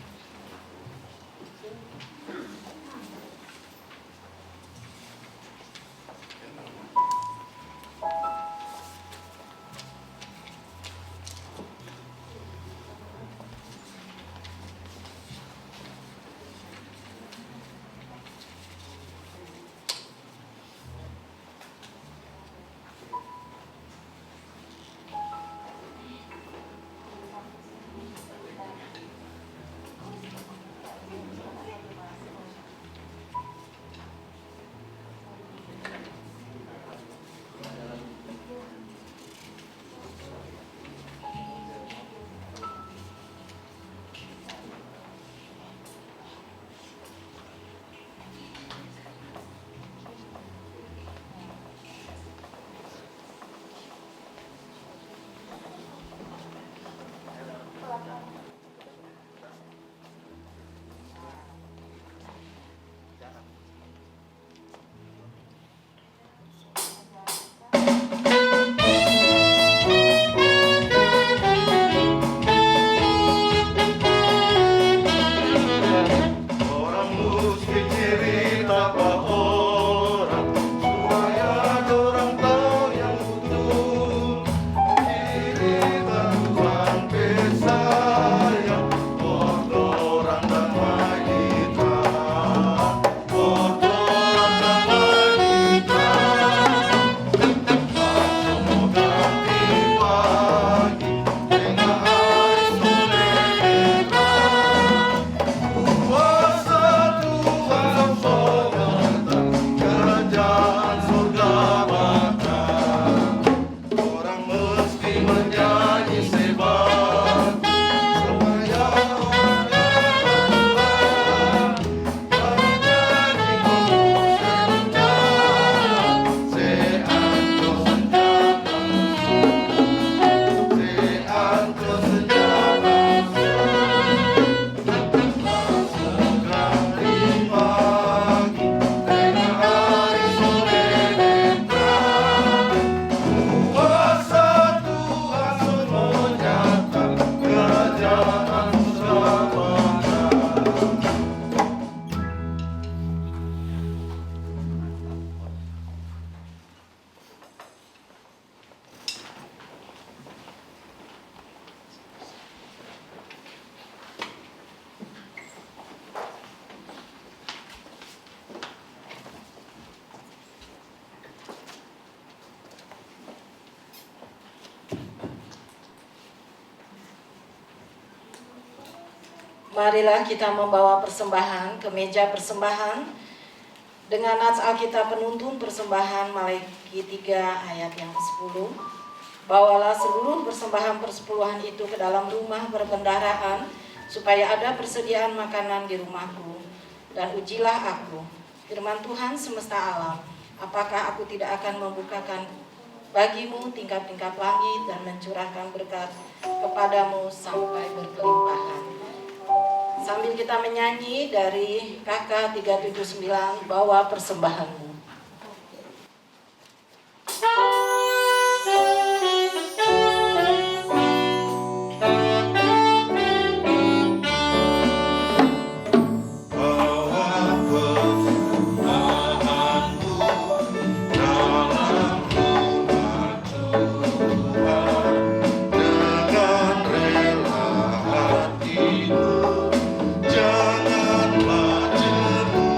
Marilah kita membawa persembahan ke meja persembahan dengan nats Alkitab penuntun persembahan Malaki 3 ayat yang ke-10. Bawalah seluruh persembahan persepuluhan itu ke dalam rumah perbendaharaan supaya ada persediaan makanan di rumahku. Dan ujilah aku, firman Tuhan semesta alam, apakah aku tidak akan membukakan bagimu tingkap-tingkap langit dan mencurahkan berkat kepadamu sampai berkelimpahan. Sambil kita menyanyi dari KK 379, bawa persembahanmu. Janganlah jemu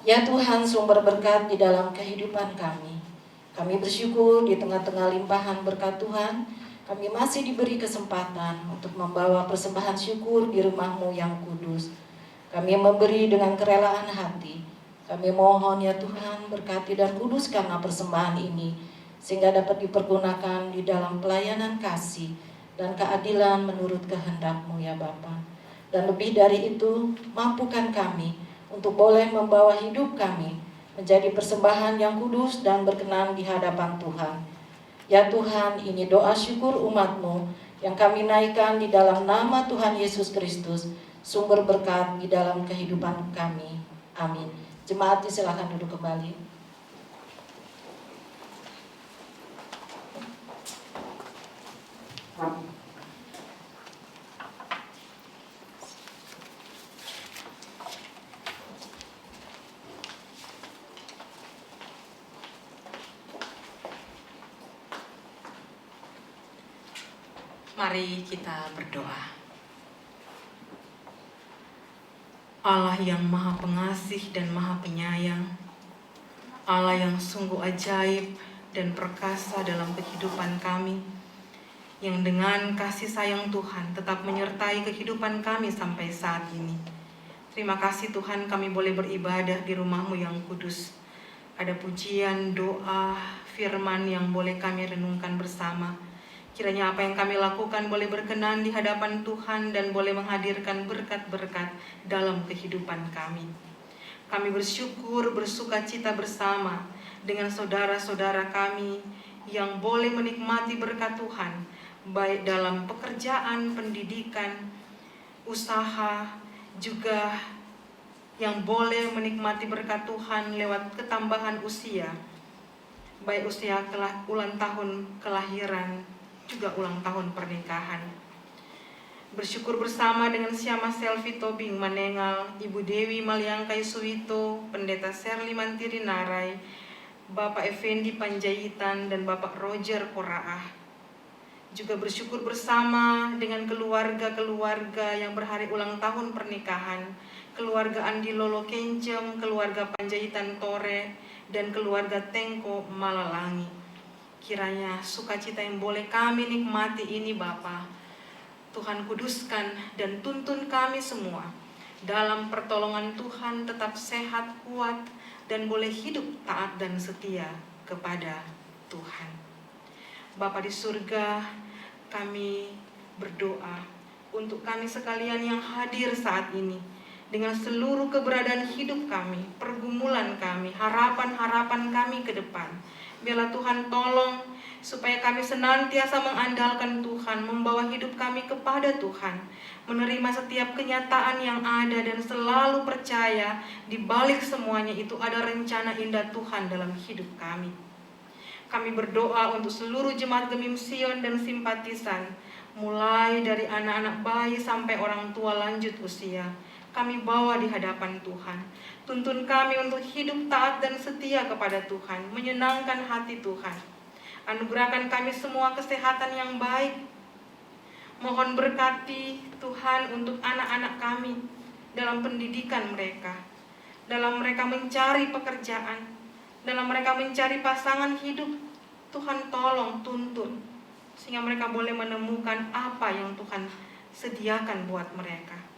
Ya Tuhan, sumber berkat di dalam kehidupan kami. Kami bersyukur di tengah-tengah limpahan berkat Tuhan, kami masih diberi kesempatan untuk membawa persembahan syukur di rumah-Mu yang kudus. Kami memberi dengan kerelaan hati. Kami mohon ya Tuhan, berkati dan kuduskanlah persembahan ini, sehingga dapat dipergunakan di dalam pelayanan kasih dan keadilan menurut kehendak-Mu ya Bapa. Dan lebih dari itu, mampukan kami untuk boleh membawa hidup kami menjadi persembahan yang kudus dan berkenan di hadapan Tuhan. Ya Tuhan, ini doa syukur umat-Mu yang kami naikkan di dalam nama Tuhan Yesus Kristus, sumber berkat di dalam kehidupan kami. Amin. Jemaat silakan duduk kembali. Mari kita berdoa. Allah yang maha pengasih dan maha penyayang, Allah yang sungguh ajaib dan perkasa dalam kehidupan kami, yang dengan kasih sayang Tuhan tetap menyertai kehidupan kami sampai saat ini. Terima kasih Tuhan, kami boleh beribadah di rumah-Mu yang kudus. Ada pujian, doa, firman yang boleh kami renungkan bersama. Kiranya apa yang kami lakukan boleh berkenan di hadapan Tuhan dan boleh menghadirkan berkat-berkat dalam kehidupan kami. Kami bersyukur, bersukacita bersama dengan saudara-saudara kami yang boleh menikmati berkat Tuhan, baik dalam pekerjaan, pendidikan, usaha, juga yang boleh menikmati berkat Tuhan lewat ketambahan usia, baik usia ulang tahun kelahiran, juga ulang tahun pernikahan. Bersyukur bersama dengan Syama Selvi Tobing Manengal, Ibu Dewi Maliangkai Suwito, Pendeta Serli Mantiri Narai, Bapak Effendi Panjaitan, dan Bapak Roger Koraah. Juga bersyukur bersama dengan keluarga-keluarga yang berhari ulang tahun pernikahan, keluarga Andi Lolo Kencem, keluarga Panjaitan Tore, dan keluarga Tengko Malalangi. Kiranya sukacita yang boleh kami nikmati ini Bapa, Tuhan kuduskan dan tuntun kami semua dalam pertolongan Tuhan, tetap sehat, kuat, dan boleh hidup taat dan setia kepada Tuhan. Bapa di surga, kami berdoa untuk kami sekalian yang hadir saat ini, dengan seluruh keberadaan hidup kami, pergumulan kami, harapan-harapan kami ke depan. Biarlah Tuhan tolong supaya kami senantiasa mengandalkan Tuhan, membawa hidup kami kepada Tuhan, menerima setiap kenyataan yang ada dan selalu percaya di balik semuanya itu ada rencana indah Tuhan dalam hidup kami. Kami berdoa untuk seluruh jemaat Gemim Sion dan simpatisan, mulai dari anak-anak bayi sampai orang tua lanjut usia. Kami bawa di hadapan Tuhan. Tuntun kami untuk hidup taat dan setia kepada Tuhan, menyenangkan hati Tuhan. Anugerahkan kami semua kesehatan yang baik. Mohon berkati Tuhan untuk anak-anak kami dalam pendidikan mereka, dalam mereka mencari pekerjaan, dalam mereka mencari pasangan hidup. Tuhan tolong tuntun, sehingga mereka boleh menemukan apa yang Tuhan sediakan buat mereka.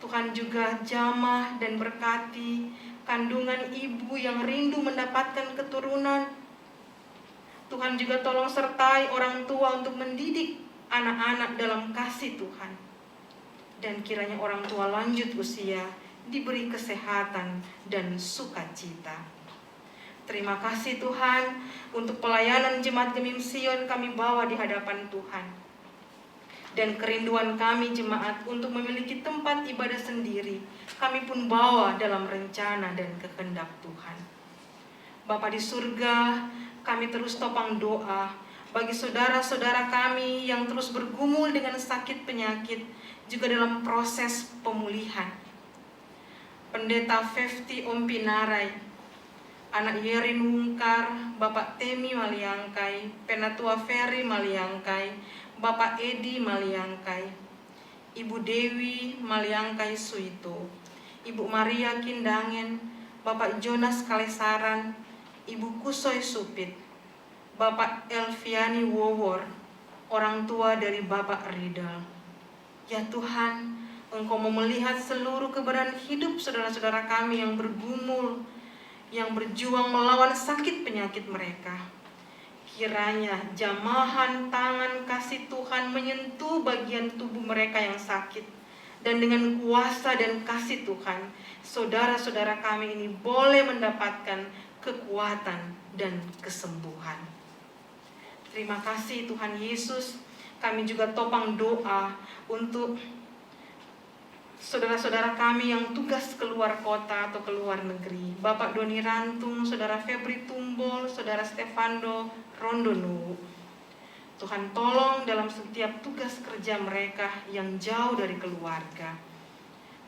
Tuhan juga jamah dan berkati kandungan ibu yang rindu mendapatkan keturunan. Tuhan juga tolong sertai orang tua untuk mendidik anak-anak dalam kasih Tuhan. Dan kiranya orang tua lanjut usia diberi kesehatan dan sukacita. Terima kasih Tuhan untuk pelayanan Jemaat Gemim Sion kami bawa di hadapan Tuhan. Dan kerinduan kami jemaat untuk memiliki tempat ibadah sendiri, kami pun bawa dalam rencana dan kehendak Tuhan. Bapa di surga, kami terus topang doa bagi saudara-saudara kami yang terus bergumul dengan sakit penyakit, juga dalam proses pemulihan. Pendeta Fefti Ompinarai, anak Yerin Wungkar, Bapak Temi Maliangkai, Penatua Ferry Maliangkai, Bapak Edi Maliangkai, Ibu Dewi Maliangkai Suito, Ibu Maria Kindangen, Bapak Jonas Kalesaran, Ibu Kusoy Supit, Bapak Elviani Wowor, orang tua dari Bapak Ridal. Ya Tuhan, Engkau mau melihat seluruh keberadaan hidup saudara-saudara kami yang bergumul, yang berjuang melawan sakit penyakit mereka. Kiranya jamahan tangan kasih Tuhan menyentuh bagian tubuh mereka yang sakit. Dan dengan kuasa dan kasih Tuhan, saudara-saudara kami ini boleh mendapatkan kekuatan dan kesembuhan. Terima kasih Tuhan Yesus. Kami juga topang doa untuk saudara-saudara kami yang tugas keluar kota atau keluar negeri. Bapak Doni Rantung, Saudara Febri Tumbol, Saudara Stefando Rondonu. Tuhan tolong dalam setiap tugas kerja mereka yang jauh dari keluarga.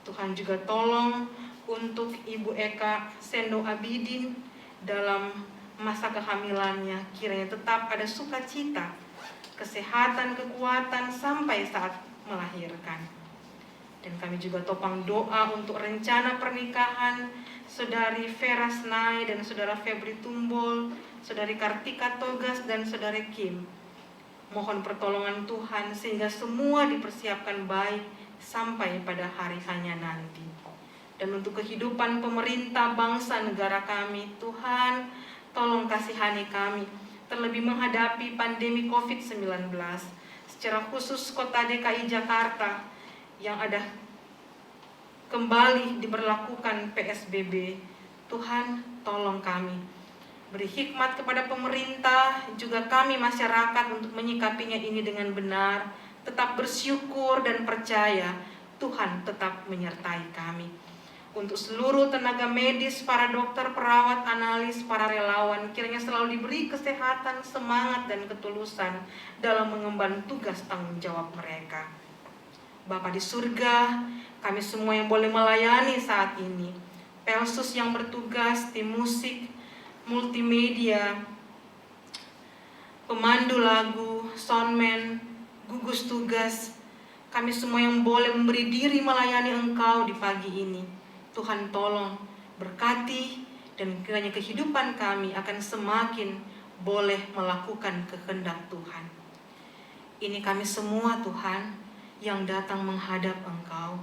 Tuhan juga tolong untuk Ibu Eka Sendo Abidin dalam masa kehamilannya. Kiranya tetap ada sukacita, kesehatan, kekuatan sampai saat melahirkan. Dan kami juga topang doa untuk rencana pernikahan Saudari Vera Snai dan Saudara Febri Tumbol, Saudari Kartika Togas dan Saudari Kim. Mohon pertolongan Tuhan sehingga semua dipersiapkan baik sampai pada hari hanya nanti. Dan untuk kehidupan pemerintah bangsa negara kami, Tuhan tolong kasihani kami, terlebih menghadapi pandemi COVID-19, secara khusus kota DKI Jakarta yang ada kembali diberlakukan PSBB. Tuhan tolong kami, beri hikmat kepada pemerintah, juga kami masyarakat untuk menyikapinya ini dengan benar, tetap bersyukur dan percaya Tuhan tetap menyertai kami. Untuk seluruh tenaga medis, para dokter, perawat, analis, para relawan, kiranya selalu diberi kesehatan, semangat, dan ketulusan dalam mengemban tugas tanggung jawab mereka. Bapa di surga, kami semua yang boleh melayani saat ini, Pelsus yang bertugas, tim musik, multimedia, pemandu lagu, soundman, gugus tugas, kami semua yang boleh memberi diri melayani Engkau di pagi ini. Tuhan tolong berkati, dan kiranya kehidupan kami akan semakin boleh melakukan kehendak Tuhan. Ini kami semua Tuhan yang datang menghadap Engkau.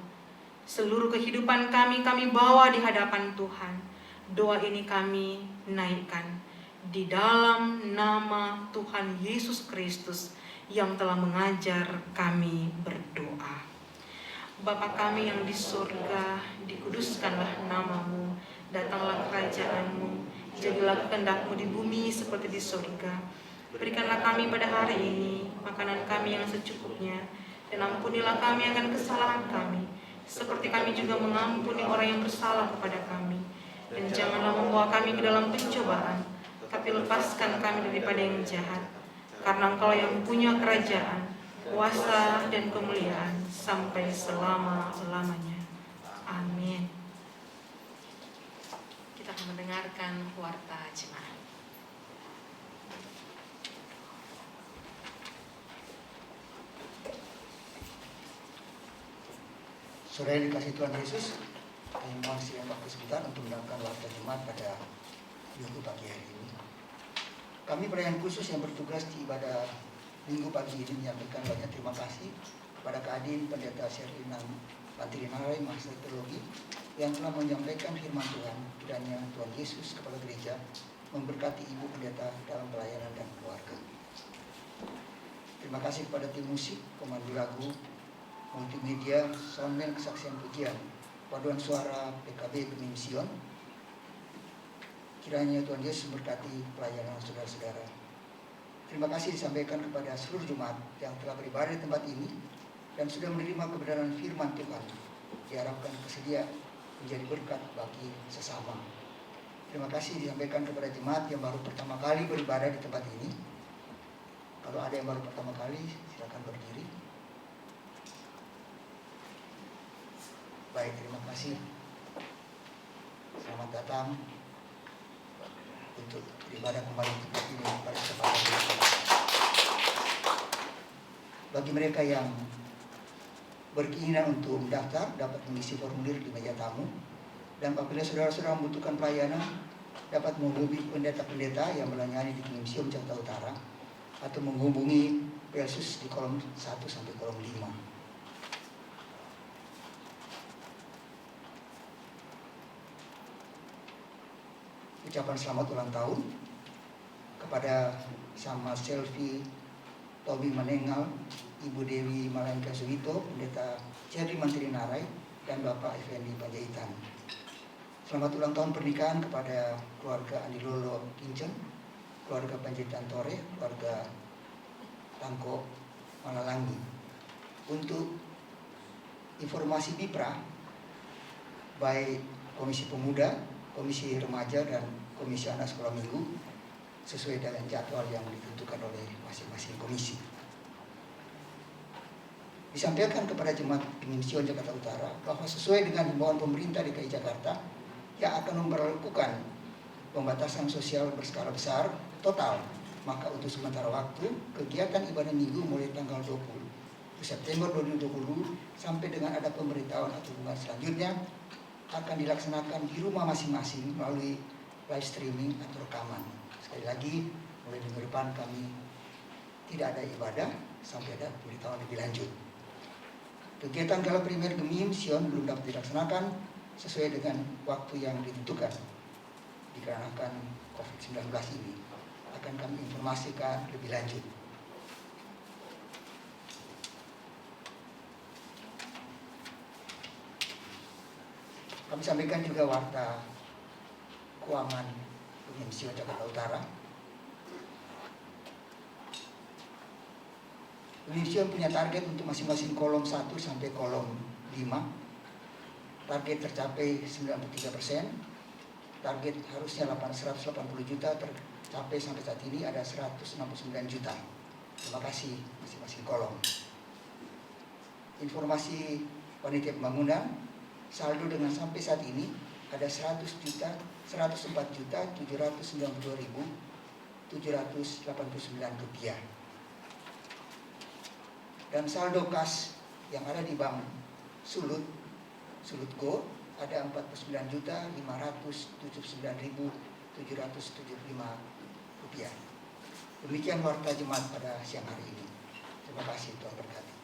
Seluruh kehidupan kami bawa di hadapan Tuhan. Doa ini kami naikkan di dalam nama Tuhan Yesus Kristus yang telah mengajar kami berdoa. Bapa kami yang di surga, dikuduskanlah namamu, datanglah kerajaan-Mu, jadilah kehendak-Mu di bumi seperti di surga. Berikanlah kami pada hari ini makanan kami yang secukupnya, dan ampunilah kami akan kesalahan kami, seperti kami juga mengampuni orang yang bersalah kepada kami. Dan janganlah membawa kami ke dalam pencobaan, tapi lepaskan kami daripada yang jahat. Karena Engkau yang punya kerajaan, kuasa, dan kemuliaan sampai selama-lamanya. Amin. Kita akan mendengarkan warta jemaat. Saudara yang dikasihi Tuhan Yesus, kami mohon siang waktu sebentar untuk mendengarkan warta jemaat pada Minggu pagi hari ini. Kami pelayan khusus yang bertugas di ibadah Minggu pagi ini menyampaikan banyak terima kasih kepada Kadin Pendeta Sherlina Pantrinalai, Master Teologi, yang telah menyampaikan firman Tuhan. Kiranya Tuhan Yesus Kepala Gereja memberkati Ibu Pendeta dalam pelayanan dan keluarga. Terima kasih kepada tim musik, pemandu lagu, multimedia, soundman, kesaksian pujian, paduan suara PKB Gemim Sion. Kiranya Tuhan Yesus memberkati pelayanan saudara-saudara. Terima kasih disampaikan kepada seluruh jemaat yang telah beribadah di tempat ini dan sudah menerima kebenaran firman Tuhan. Diharapkan bersedia menjadi berkat bagi sesama. Terima kasih disampaikan kepada jemaat yang baru pertama kali beribadah di tempat ini. Kalau ada yang baru pertama kali, silakan berdiri. Baik, terima kasih. Selamat datang untuk beribadah kembali di tempat ini pada kesempatan ini. Bagi mereka yang berkeinginan untuk mendaftar, dapat mengisi formulir di meja tamu. Dan apabila saudara-saudara membutuhkan pelayanan, dapat menghubungi pendeta-pendeta yang melayani di Museum Jakarta Utara atau menghubungi Pelsus di kolom 1 sampai kolom 5. Ucapan selamat ulang tahun kepada sama Selvi Tobi Manengal, Ibu Dewi Malaika Suwito, Pendeta Jerry Mantri Narai, dan Bapak Effendi Panjaitan. Selamat ulang tahun pernikahan kepada keluarga Andi Lolo Kinceng, keluarga Panjaitan Tore, keluarga Tangko Malalangi. Untuk informasi BIPRA, baik Komisi Pemuda, Komisi Remaja, dan Komisi Anak Sekolah Minggu, sesuai dengan jadwal yang ditentukan oleh masing-masing komisi. Disampaikan kepada Jemaat Penginsian Jakarta Utara bahwa sesuai dengan himbauan pemerintah DKI Jakarta yang akan memperlakukan pembatasan sosial berskala besar total, maka untuk sementara waktu kegiatan ibadah minggu mulai tanggal 20 September 2020 sampai dengan ada pemberitahuan atau pengumuman selanjutnya akan dilaksanakan di rumah masing-masing melalui live streaming atau rekaman. Sekali lagi, mulai minggu depan kami tidak ada ibadah sampai ada pemberitahuan lebih lanjut. Kegiatan Gala Primer Gemim Sion belum dapat dilaksanakan sesuai dengan waktu yang ditentukan dikarenakan COVID-19 ini. Akan kami informasikan lebih lanjut. Kami sampaikan juga warta keuangan Penginsian Jakarta Utara. Penginsian punya target untuk masing-masing kolom 1 sampai kolom 5. Target tercapai 93%. Target harusnya 180 juta, tercapai sampai saat ini ada 169 juta. Terima kasih masing-masing kolom. Informasi panitia pembangunan, saldo dengan sampai saat ini ada 100.792.789 rupiah. Dan saldo kas yang ada di Bank Sulut Go ada 49.579.775 rupiah. Demikian warta jemaat pada siang hari ini. Terima kasih, Tuhan berkati.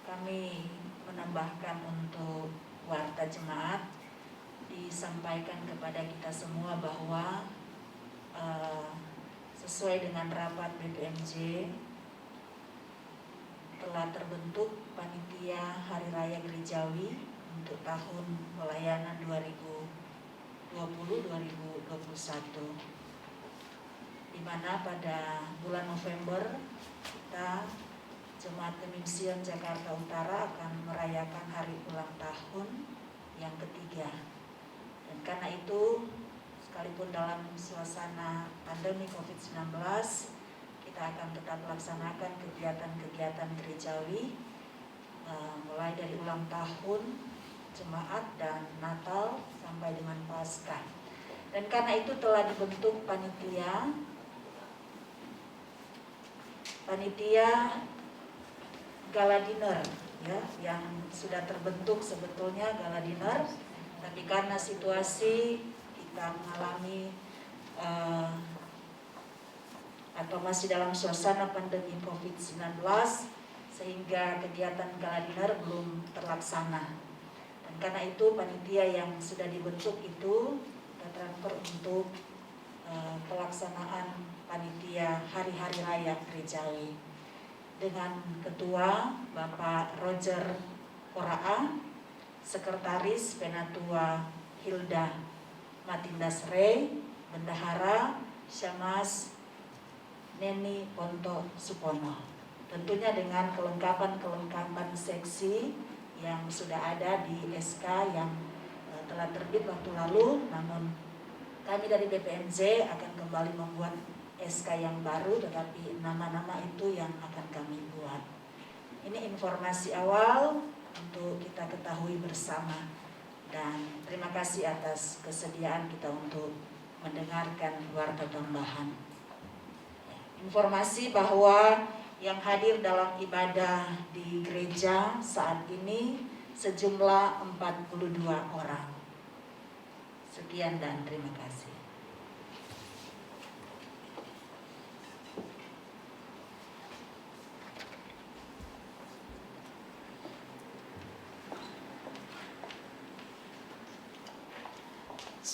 Kami menambahkan untuk warta jemaat, disampaikan kepada kita semua bahwa sesuai dengan rapat BPMJ telah terbentuk panitia Hari Raya Gerejawi untuk tahun pelayanan 2020-2021, di mana pada bulan November kita Jemaat Penginsian Jakarta Utara akan merayakan hari ulang tahun yang ketiga. Dan karena itu, sekalipun dalam suasana pandemi COVID-19, kita akan tetap melaksanakan kegiatan-kegiatan gerejawi mulai dari ulang tahun jemaat dan Natal sampai dengan Paskah. Dan karena itu telah dibentuk panitia Gala Dinner, ya, yang sudah terbentuk sebetulnya Gala Dinner, tapi karena situasi kita mengalami atau masih dalam suasana pandemi COVID-19, sehingga kegiatan Gala Dinner belum terlaksana. Dan karena itu panitia yang sudah dibentuk itu kita transfer untuk pelaksanaan panitia hari-hari raya gerejawi, dengan Ketua Bapak Roger Koraa, Sekretaris Penatua Hilda Matindas Rey, Bendahara Syamas Neni Ponto Supono. Tentunya dengan kelengkapan seksi yang sudah ada di SK yang telah terbit waktu lalu, namun kami dari BPMJ akan kembali membuat SK yang baru, tetapi nama-nama itu yang akan kami buat. Ini informasi awal untuk kita ketahui bersama. Dan terima kasih atas kesediaan kita untuk mendengarkan warta tambahan. Informasi bahwa yang hadir dalam ibadah di gereja saat ini sejumlah 42 orang. Sekian dan terima kasih.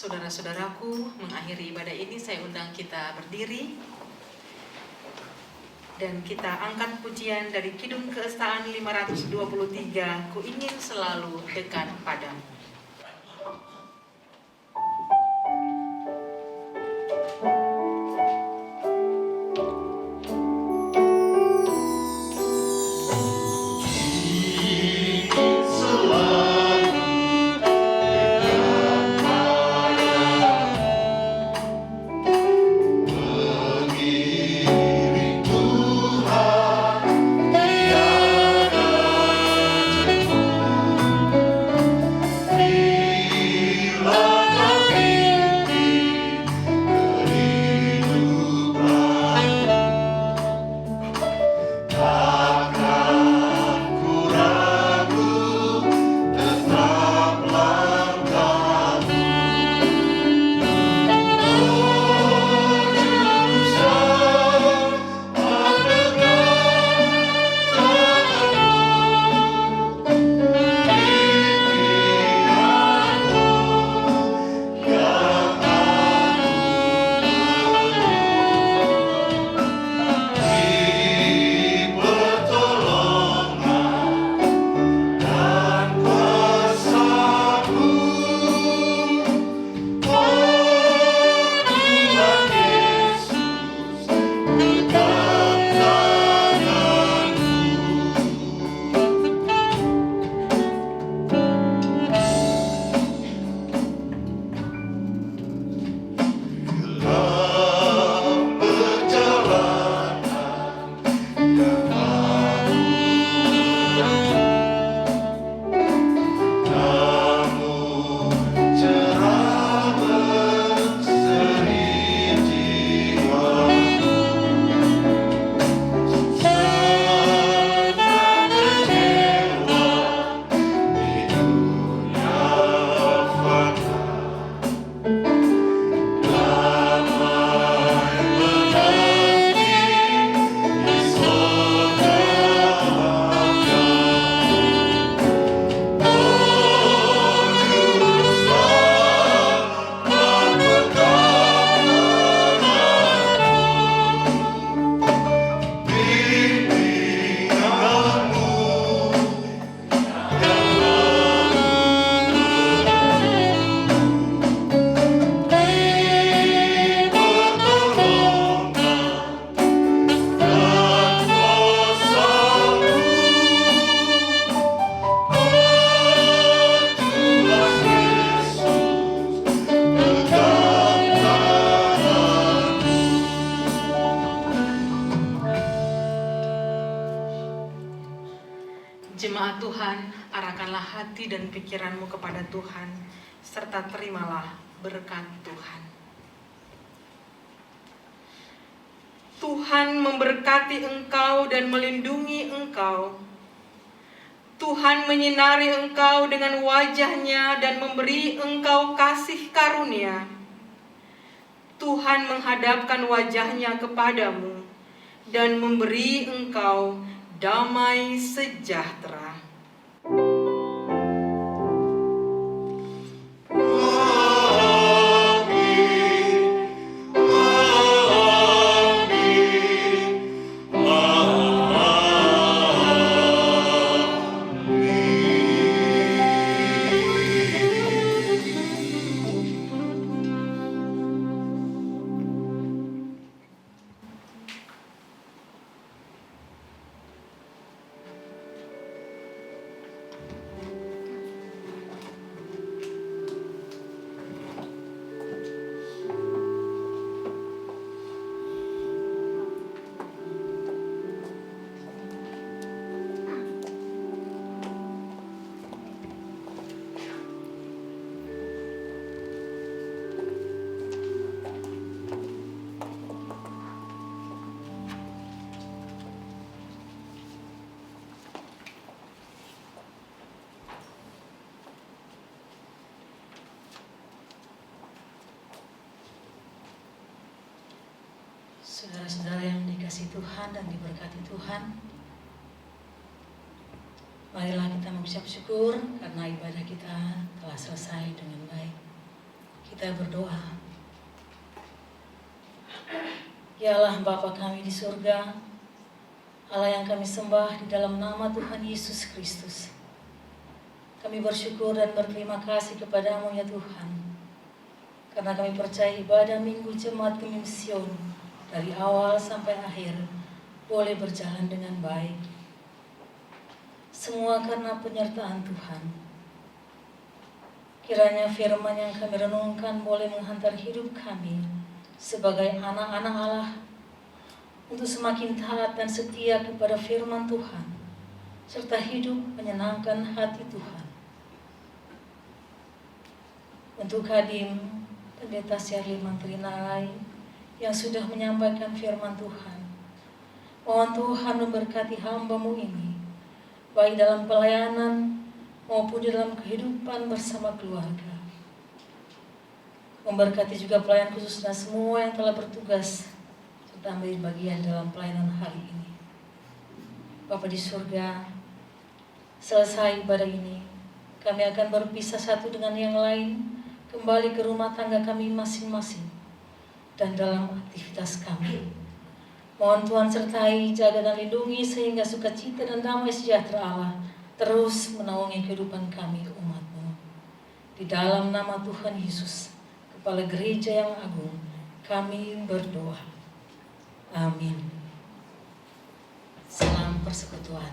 Saudara-saudaraku, mengakhiri ibadah ini saya undang kita berdiri dan kita angkat pujian dari Kidung Keestaan 523, Ku ingin selalu dekat padamu. Jemaat Tuhan, arahkanlah hati dan pikiranmu kepada Tuhan, serta terimalah berkat Tuhan. Tuhan memberkati engkau dan melindungi engkau. Tuhan menyinari engkau dengan wajah-Nya dan memberi engkau kasih karunia. Tuhan menghadapkan wajah-Nya kepadamu dan memberi engkau damai sejahtera. Saudara-saudara yang dikasihi Tuhan dan diberkati Tuhan, marilah kita mengucap syukur karena ibadah kita telah selesai dengan baik. Kita berdoa. Ya Allah Bapa kami di surga, Allah yang kami sembah di dalam nama Tuhan Yesus Kristus. Kami bersyukur dan berterima kasih kepadamu ya Tuhan, karena kami percaya ibadah Minggu Jemaat Kemision dari awal sampai akhir boleh berjalan dengan baik. Semua karena penyertaan Tuhan. Kiranya firman yang kami renungkan boleh menghantar hidup kami sebagai anak-anak Allah untuk semakin taat dan setia kepada firman Tuhan, serta hidup menyenangkan hati Tuhan. Untuk Kadim Pendeta Syarli Mantrinalai yang sudah menyampaikan firman Tuhan, mohon Tuhan memberkati hamba-Mu ini, baik dalam pelayanan maupun dalam kehidupan bersama keluarga. Memberkati juga pelayan khusus dan semua yang telah bertugas serta ambil bagian dalam pelayanan hari ini. Bapa di surga, selesai ibadah ini, kami akan berpisah satu dengan yang lain, kembali ke rumah tangga kami masing-masing dan dalam aktivitas kami. Mohon Tuhan sertai, jaga dan lindungi sehingga sukacita dan damai sejahtera Allah terus menaungi kehidupan kami umat-Mu. Di dalam nama Tuhan Yesus, Kepala Gereja yang Agung, kami berdoa. Amin. Salam persekutuan.